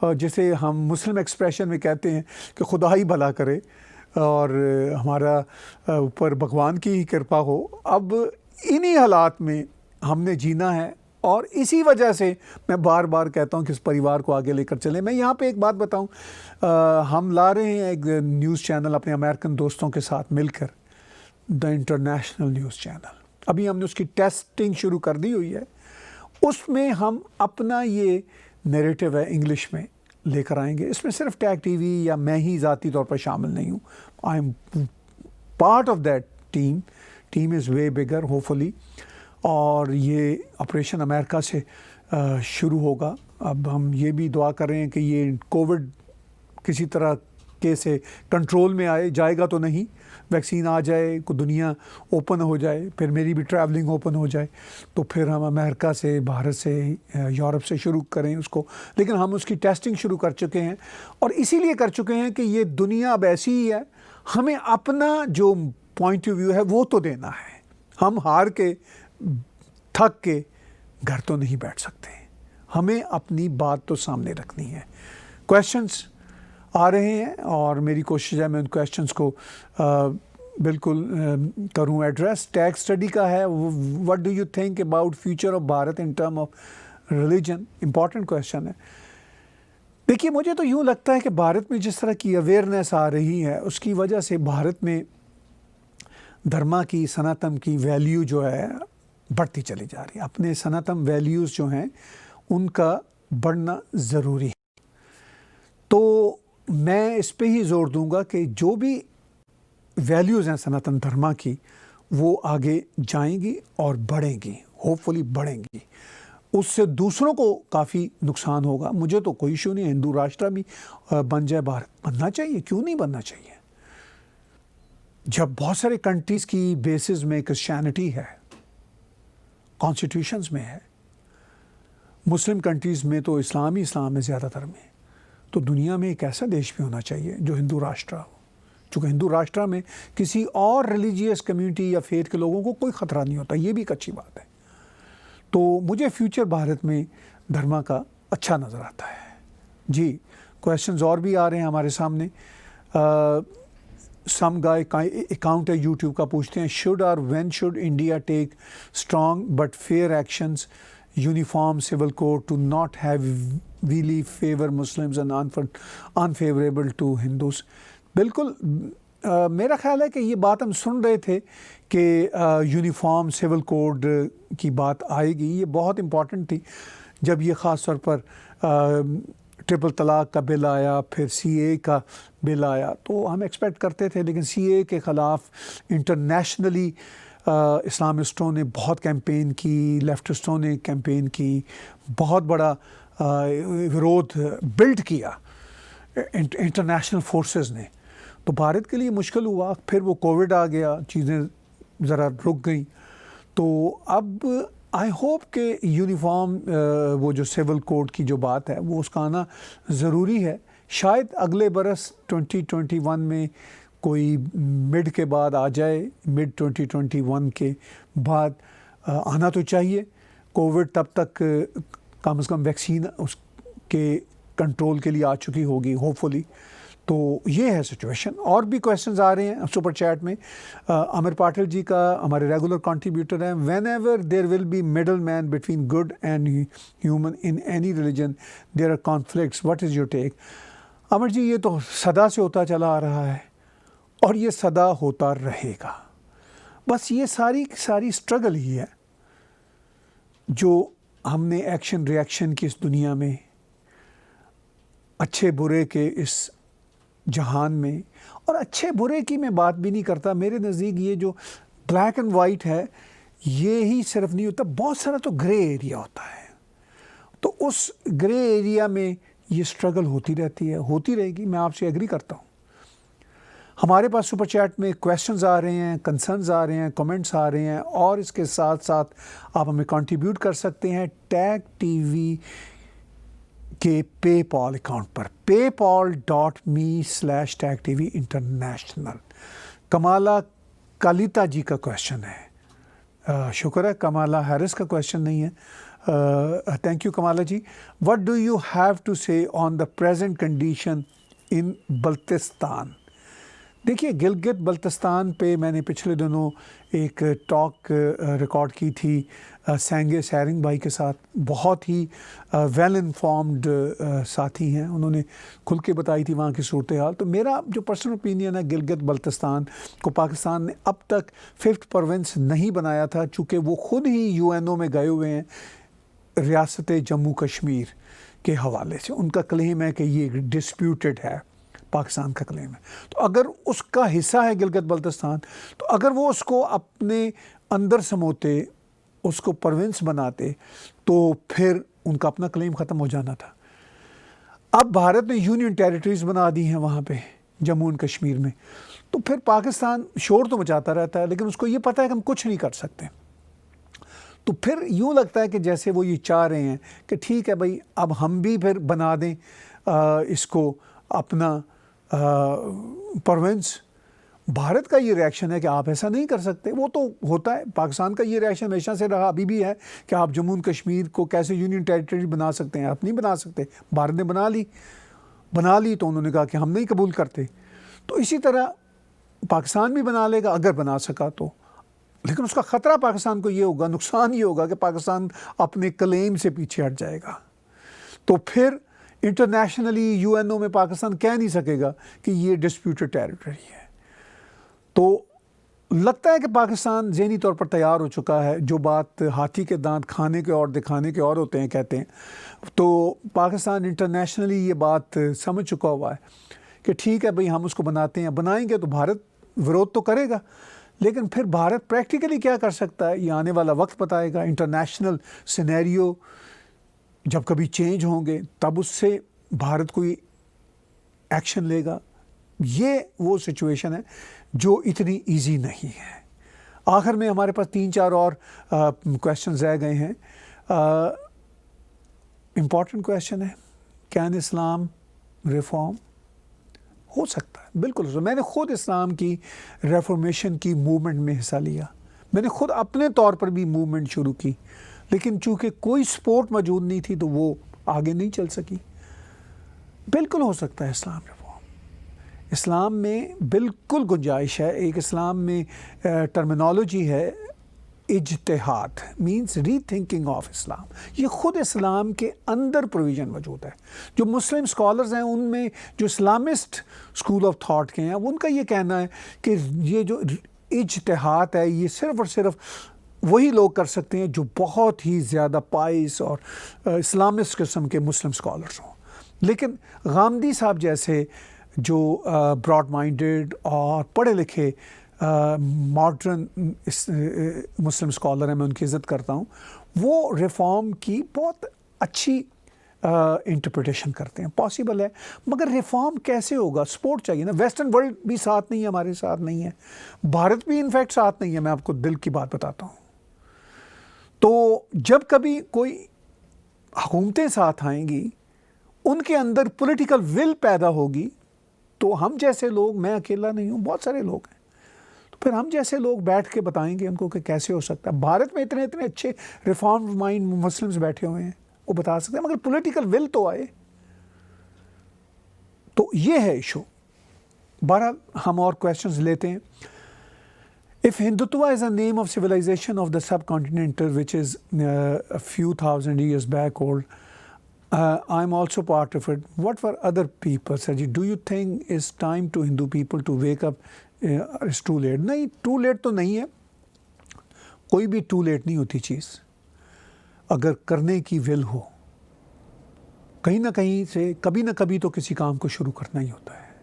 जिसे हम मुस्लिम एक्सप्रेशन में कहते हैं कि खुदा ही भला करे और हमारा ऊपर भगवान की ही कृपा हो। अब इन्हीं हालात में हमने जीना है और इसी वजह से मैं बार बार कहता हूँ कि इस परिवार को आगे लेकर चलें। मैं यहाँ पे एक बात बताऊँ, हम ला रहे हैं एक न्यूज़ चैनल अपने अमेरिकन दोस्तों के साथ मिलकर, द इंटरनेशनल न्यूज़ चैनल। अभी हमने उसकी टेस्टिंग शुरू कर दी हुई है। उसमें हम अपना ये नैरेटिव है इंग्लिश में लेकर आएंगे। इसमें सिर्फ टैग टीवी या मैं ही ज़ाती तौर पर शामिल नहीं हूँ, I am part of that team is way bigger hopefully. और ये ऑपरेशन अमेरिका से शुरू होगा। अब हम ये भी दुआ कर रहे हैं कि ये कोविड किसी तरह के से कंट्रोल में आए, जाएगा तो नहीं, वैक्सीन आ जाए, को दुनिया ओपन हो जाए, फिर मेरी भी ट्रैवलिंग ओपन हो जाए, तो फिर हम अमेरिका से, भारत से, यूरोप से शुरू करें उसको। लेकिन हम उसकी टेस्टिंग शुरू कर चुके हैं और इसीलिए कर चुके हैं कि ये दुनिया अब ऐसी ही है, हमें अपना जो पॉइंट ऑफ व्यू है वो तो देना है। हम हार के, थक के घर तो नहीं बैठ सकते, हमें अपनी बात तो सामने रखनी है। क्वेश्चंस आ रहे हैं और मेरी कोशिश है मैं उन क्वेश्चंस को बिल्कुल करूं एड्रेस। टैग स्टडी का है, what do you think about future of Bharat in term of religion, important question है। देखिए, मुझे तो यूँ लगता है कि भारत में जिस तरह की अवेयरनेस आ रही है उसकी वजह से भारत में धर्मा की, सनातन की वैल्यू जो है बढ़ती चली जा रही है। अपने सनातन वैल्यूज़ जो हैं उनका बढ़ना ज़रूरी है। तो मैं इस पे ही ज़ोर दूंगा कि जो भी वैल्यूज़ हैं सनातन धर्मा की वो आगे जाएंगी और बढ़ेंगी, होपफुली बढ़ेंगी। उससे दूसरों को काफ़ी नुकसान होगा। मुझे तो कोई इशू नहीं, हिंदू राष्ट्र भी बन जाए, भारत बनना चाहिए, क्यों नहीं बनना चाहिए। जब बहुत सारे कंट्रीज़ की बेसिस में क्रिश्चियनिटी है, कॉन्स्टिट्यूशंस में है, मुस्लिम कंट्रीज़ में तो इस्लाम ही इस्लाम है ज़्यादातर में, तो दुनिया में एक ऐसा देश भी होना चाहिए जो हिंदू राष्ट्र हो। चूँकि हिंदू राष्ट्र में किसी और रिलीजियस कम्युनिटी या फेथ के लोगों को कोई ख़तरा नहीं होता, ये भी एक अच्छी बात है। तो मुझे फ्यूचर भारत में धर्मा का अच्छा नज़र आता है। जी, क्वेश्चंस और भी आ रहे हैं हमारे सामने। सम गाय अकाउंट है यूट्यूब का, पूछते हैं शुड और when should India take strong but fair actions, uniform civil code to not have wily favour Muslims and unfavourable to Hindus. बिल्कुल, मेरा ख्याल है कि ये बात हम सुन रहे थे कि यूनिफॉर्म सिविल कोड की बात आएगी, ये बहुत इम्पॉर्टेंट थी। जब ये ख़ास तौर पर ट्रिपल तलाक का बिल आया, फिर सीए का बिल आया, तो हम एक्सपेक्ट करते थे, लेकिन सीए के ख़िलाफ़ इंटरनेशनली इस्लामिस्टों ने बहुत कैंपेन की, लेफ्टिस्टों ने कैंपेन की, बहुत बड़ा विरोध बिल्ड किया इंटरनेशनल फोर्सेस ने। तो भारत के लिए मुश्किल हुआ, फिर वो कोविड आ गया, चीज़ें ज़रा रुक गई। तो अब आई होप कि यूनिफॉर्म वो जो सिविल कोड की जो बात है वो उसका आना ज़रूरी है। शायद अगले बरस 2021 में कोई मिड के बाद आ जाए, मिड 2021 के बाद आना तो चाहिए। कोविड तब तक कम से कम वैक्सीन उसके कंट्रोल के लिए आ चुकी होगी होपफुली। तो ये है सिचुएशन। और भी क्वेश्चंस आ रहे हैं सुपर चैट में। अमर पाटिल जी का, हमारे रेगुलर कंट्रीब्यूटर हैं, whenever there will be middle man between good and human in any religion there are conflicts, what is your take. Amar ji, ये तो सदा से होता चला आ रहा है और ये सदा होता रहेगा। बस ये सारी स्ट्रगल ही है जो हमने एक्शन रिएक्शन की इस दुनिया में, अच्छे बुरे के इस जहान में, और अच्छे बुरे की मैं बात भी नहीं करता, मेरे नज़दीक ये जो ब्लैक एंड वाइट है ये ही सिर्फ नहीं होता, बहुत सारा तो ग्रे एरिया होता है। तो उस ग्रे एरिया में ये स्ट्रगल होती रहती है, होती रहेगी, मैं आपसे एग्री करता हूँ। हमारे पास सुपर चैट में क्वेश्चन्स आ रहे हैं, कंसर्न्स आ रहे हैं, कमेंट्स आ रहे हैं, और इसके साथ साथ आप हमें कंट्रीब्यूट कर सकते हैं टैग टीवी के पेपॉल अकाउंट पर, paypal.me/tagtv international। कमाला कालिता जी का क्वेश्चन है, शुक्र है कमाला हैरिस का क्वेश्चन नहीं है। Thank you Kamala ji. What do you have to say on the present condition in Baltistan? देखिए, गिलगित बल्तिस्तान पे मैंने पिछले दिनों एक टॉक रिकॉर्ड की थी सेंगे सैरिंग भाई के साथ। बहुत ही वेल इन्फॉर्म्ड साथी हैं, उन्होंने खुल के बताई थी वहाँ की सूरत हाल। तो मेरा जो पर्सनल ओपिनियन है, गिलगित बल्तिस्तान को पाकिस्तान ने अब तक 5th प्रोविंस नहीं बनाया था, चूँकि वो ख़ुद ही UNO में गए हुए हैं रियासत जम्मू कश्मीर के हवाले से। उनका क्लेम है कि ये डिस्प्यूटेड है, पाकिस्तान का क्लेम है। तो अगर उसका हिस्सा है गिलगित बल्तिस्तान, तो अगर वो उसको अपने अंदर समोते, उसको प्रोविंस बनाते, तो फिर उनका अपना क्लेम ख़त्म हो जाना था। अब भारत ने यूनियन टेरिटरीज बना दी हैं वहाँ पे जम्मू एंड कश्मीर में, तो फिर पाकिस्तान शोर तो मचाता रहता है, लेकिन उसको ये पता है कि हम कुछ नहीं कर सकते। तो फिर यूँ लगता है कि जैसे वो ये चाह रहे हैं कि ठीक है भाई, अब हम भी फिर बना दें इसको अपना प्रोविंस। भारत का ये रिएक्शन है कि आप ऐसा नहीं कर सकते। वो तो होता है, पाकिस्तान का ये रिएक्शन हमेशा से रहा, अभी भी है कि आप जम्मू एंड कश्मीर को कैसे यूनियन टेरिटरी बना सकते हैं? आप नहीं बना सकते। भारत ने बना ली तो उन्होंने कहा कि हम नहीं कबूल करते। तो इसी तरह पाकिस्तान भी बना लेगा अगर बना सका तो, लेकिन उसका ख़तरा पाकिस्तान को ये होगा, नुकसान ये होगा कि पाकिस्तान अपने क्लेम से पीछे हट जाएगा। तो फिर इंटरनेशनली UNO में पाकिस्तान कह नहीं सकेगा कि ये डिस्प्यूटेड टेरिटरी है। तो लगता है कि पाकिस्तान ज़हनी तौर पर तैयार हो चुका है। जो बात हाथी के दांत खाने के और दिखाने के और होते हैं कहते हैं, तो पाकिस्तान इंटरनेशनली ये बात समझ चुका हुआ है कि ठीक है भाई, हम उसको बनाते हैं। बनाएंगे तो भारत विरोध तो करेगा, लेकिन फिर भारत प्रैक्टिकली क्या कर सकता है ये आने वाला वक्त बताएगा। इंटरनेशनल सिनेरियो जब कभी चेंज होंगे तब उससे भारत कोई एक्शन लेगा। ये वो सिचुएशन है जो इतनी इजी नहीं है। आखिर में हमारे पास 3-4 और क्वेश्चंस रह गए हैं। इम्पॉर्टेंट क्वेश्चन है, कैन इस्लाम रिफॉर्म? हो सकता है, बिल्कुल। मैंने ख़ुद इस्लाम की रेफॉर्मेशन की मूवमेंट में हिस्सा लिया, मैंने ख़ुद अपने तौर पर भी मूवमेंट शुरू की, लेकिन चूँकि कोई सपोर्ट मौजूद नहीं थी तो वो आगे नहीं चल सकी। बिल्कुल हो सकता है इस्लाम रिफॉर्म। इस्लाम में बिल्कुल गुंजाइश है। एक इस्लाम में टर्मिनोलॉजी है इज्तिहाद, मीन्स री थिंकिंग ऑफ इस्लाम। ये ख़ुद इस्लाम के अंदर प्रोविज़न मौजूद है। जो मुस्लिम स्कॉलर्स हैं उनमें, जो इस्लामिस्ट स्कूल ऑफ थॉट के हैं, उनका ये कहना है कि ये जो इज्तिहाद है ये सिर्फ़ और सिर्फ वही लोग कर सकते हैं जो बहुत ही ज़्यादा पाइस और इस्लामिस्ट किस्म के मुस्लिम स्कॉलर्स हों। लेकिन गामदी साहब जैसे जो ब्रॉड माइंडेड और पढ़े लिखे मॉडर्न मुस्लिम स्कॉलर हैं, मैं उनकी इज़्ज़त करता हूँ, वो रिफ़ॉर्म की बहुत अच्छी इंटरप्रिटेशन करते हैं। पॉसिबल है, मगर रिफ़ॉर्म कैसे होगा? सपोर्ट चाहिए ना। वेस्टर्न वर्ल्ड भी साथ नहीं है, हमारे साथ नहीं है, भारत भी इनफैक्ट साथ नहीं है। मैं आपको दिल की बात बताता हूँ। तो जब कभी कोई हुकूमतें साथ आएंगी, उनके अंदर पॉलिटिकल विल पैदा होगी, तो हम जैसे लोग, मैं अकेला नहीं हूँ, बहुत सारे लोग हैं, तो फिर हम जैसे लोग बैठ के बताएंगे उनको कि कैसे हो सकता है। भारत में इतने इतने अच्छे रिफॉर्म माइंड मुस्लिम्स बैठे हुए हैं, वो बता सकते हैं, मगर पॉलिटिकल विल तो आए। तो ये है इशू। बहरहाल हम और क्वेश्चंस लेते हैं। If Hindutva is a name of civilization of the subcontinent, which is a few thousand years back old, I'm also part of it. What were other people? Sarji, do you think it's time to Hindu people to wake up? It's too late. नहीं, too late तो नहीं है। कोई भी too late नहीं होती चीज़, अगर करने की विल हो। कहीं ना कहीं से कभी ना कभी तो किसी काम को शुरू करना ही होता है।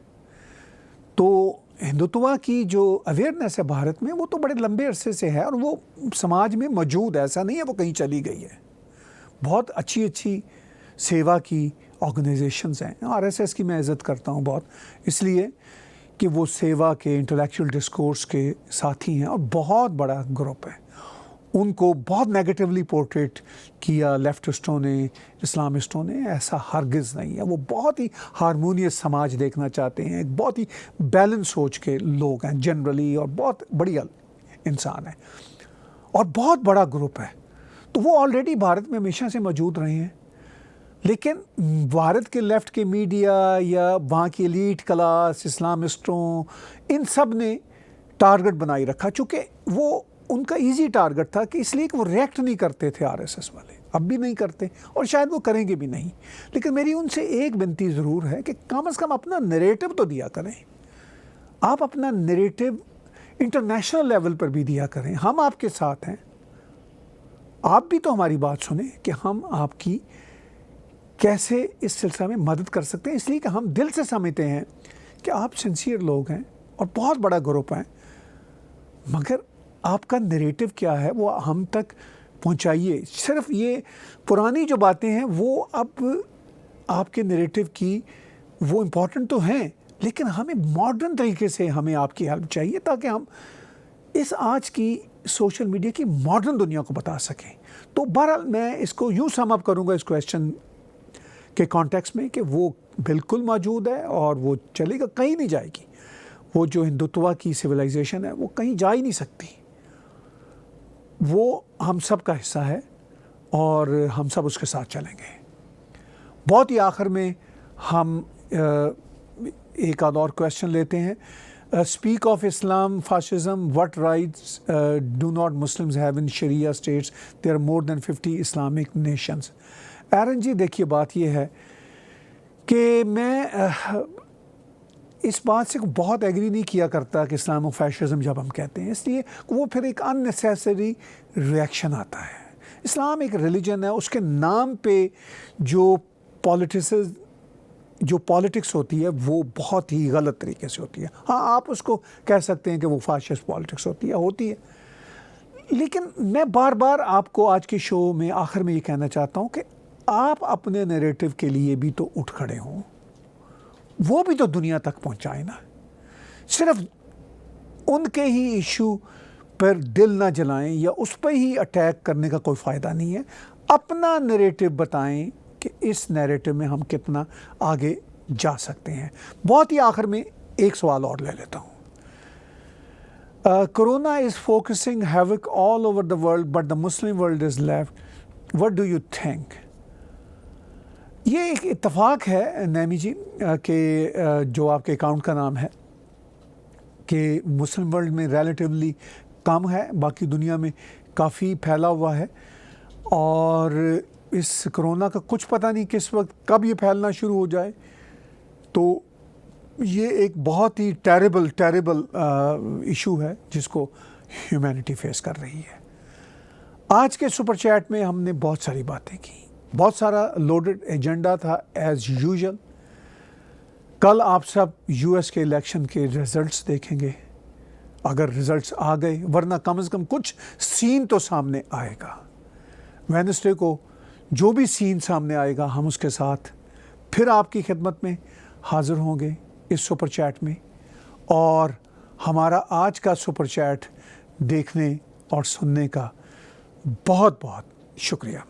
तो हिंदुत्व की जो अवेयरनेस है भारत में, वो तो बड़े लंबे अरसे से है और वो समाज में मौजूद है, ऐसा नहीं है वो कहीं चली गई है। बहुत अच्छी अच्छी सेवा की ऑर्गेनाइजेशंस हैं। आरएसएस की मैं इज़्ज़त करता हूँ बहुत, इसलिए कि वो सेवा के, इंटेलेक्चुअल डिस्कोर्स के साथी हैं और बहुत बड़ा ग्रुप है। उनको बहुत नेगेटिवली पोर्ट्रेट किया लेफ्टिस्टों ने, इस्लामिस्टों ने, ऐसा हरगिज़ नहीं है। वो बहुत ही हारमोनियस समाज देखना चाहते हैं, एक बहुत ही बैलेंस सोच के लोग हैं जनरली, और बहुत बढ़िया इंसान है और बहुत बड़ा ग्रुप है। तो वो ऑलरेडी भारत में हमेशा से मौजूद रहे हैं, लेकिन भारत के लेफ़्ट के मीडिया या वहाँ की एलीट क्लास, इस्लामिस्टों, इन सब ने टारगेट बनाई रखा, चूँकि वो उनका इजी टारगेट था कि इसलिए कि वो रिएक्ट नहीं करते थे आरएसएस वाले, अब भी नहीं करते और शायद वो करेंगे भी नहीं। लेकिन मेरी उनसे एक विनती ज़रूर है कि कम से कम अपना नैरेटिव तो दिया करें। आप अपना नैरेटिव इंटरनेशनल लेवल पर भी दिया करें। हम आपके साथ हैं, आप भी तो हमारी बात सुने कि हम आपकी कैसे इस सिलसिले में मदद कर सकते हैं, इसलिए कि हम दिल से समझते हैं कि आप सिंसियर लोग हैं और बहुत बड़ा ग्रुप हैं, मगर आपका नैरेटिव क्या है वो हम तक पहुंचाइए। सिर्फ ये पुरानी जो बातें हैं वो अब आपके नैरेटिव की वो इम्पॉर्टेंट तो हैं, लेकिन हमें मॉडर्न तरीके से हमें आपकी हेल्प चाहिए ताकि हम इस आज की सोशल मीडिया की मॉडर्न दुनिया को बता सकें। तो बहरहाल मैं इसको यूँ सम अप करूँगा इस क्वेश्चन के कॉन्टेक्स्ट में कि वो बिल्कुल मौजूद है और वो चलेगा, कहीं नहीं जाएगी। वो जो हिंदुत्व की सिविलाइजेशन है वो कहीं जा ही नहीं सकती, वो हम सब का हिस्सा है और हम सब उसके साथ चलेंगे। बहुत ही आखिर में हम एक आध और क्वेश्चन लेते हैं। Speak of Islam fascism, what rights do not Muslims have in sharia states, there are more than 50 Islamic nations. Aaron ji, देखिए बात ये है कि मैं इस बात से बहुत एग्री नहीं किया करता कि इस्लामो फैशिज्म जब हम कहते हैं, इसलिए वो फिर एक अननेसेसरी रिएक्शन आता है। इस्लाम एक रिलीजन है, उसके नाम पे जो पॉलिटिक्स होती है वो बहुत ही गलत तरीके से होती है। हाँ, आप उसको कह सकते हैं कि वो फाशिस्ट पॉलिटिक्स होती है, लेकिन मैं बार बार आपको आज के शो में आखिर में ये कहना चाहता हूँ कि आप अपने नैरेटिव के लिए भी तो उठ खड़े हों, वो भी तो दुनिया तक पहुंचाए ना। सिर्फ उनके ही इशू पर दिल ना जलाएं या उस पर ही अटैक करने का कोई फ़ायदा नहीं है। अपना नैरेटिव बताएं कि इस नैरेटिव में हम कितना आगे जा सकते हैं। बहुत ही आखिर में एक सवाल और ले लेता हूँ। Corona is focusing havoc all over the world but the Muslim world is left, what do you think? ये एक इत्तेफाक है नैमी जी कि जो आपके अकाउंट का नाम है कि मुस्लिम वर्ल्ड में रिलेटिवली कम है, बाकी दुनिया में काफ़ी फैला हुआ है और इस कोरोना का कुछ पता नहीं किस वक्त कब ये फैलना शुरू हो जाए। तो ये एक बहुत ही टेरिबल इशू है जिसको ह्यूमैनिटी फेस कर रही है। आज के सुपर चैट में हमने बहुत सारी बातें की, बहुत सारा लोडेड एजेंडा था एज यूजुअल। कल आप सब यूएस के इलेक्शन के रिजल्ट्स देखेंगे, अगर रिजल्ट्स आ गए, वरना कम से कम कुछ सीन तो सामने आएगा। वेडनेसडे को जो भी सीन सामने आएगा हम उसके साथ फिर आपकी खिदमत में हाज़िर होंगे इस सुपर चैट में। और हमारा आज का सुपर चैट देखने और सुनने का बहुत बहुत शुक्रिया।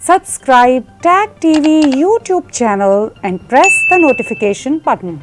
Subscribe Tag TV YouTube channel and press the notification button.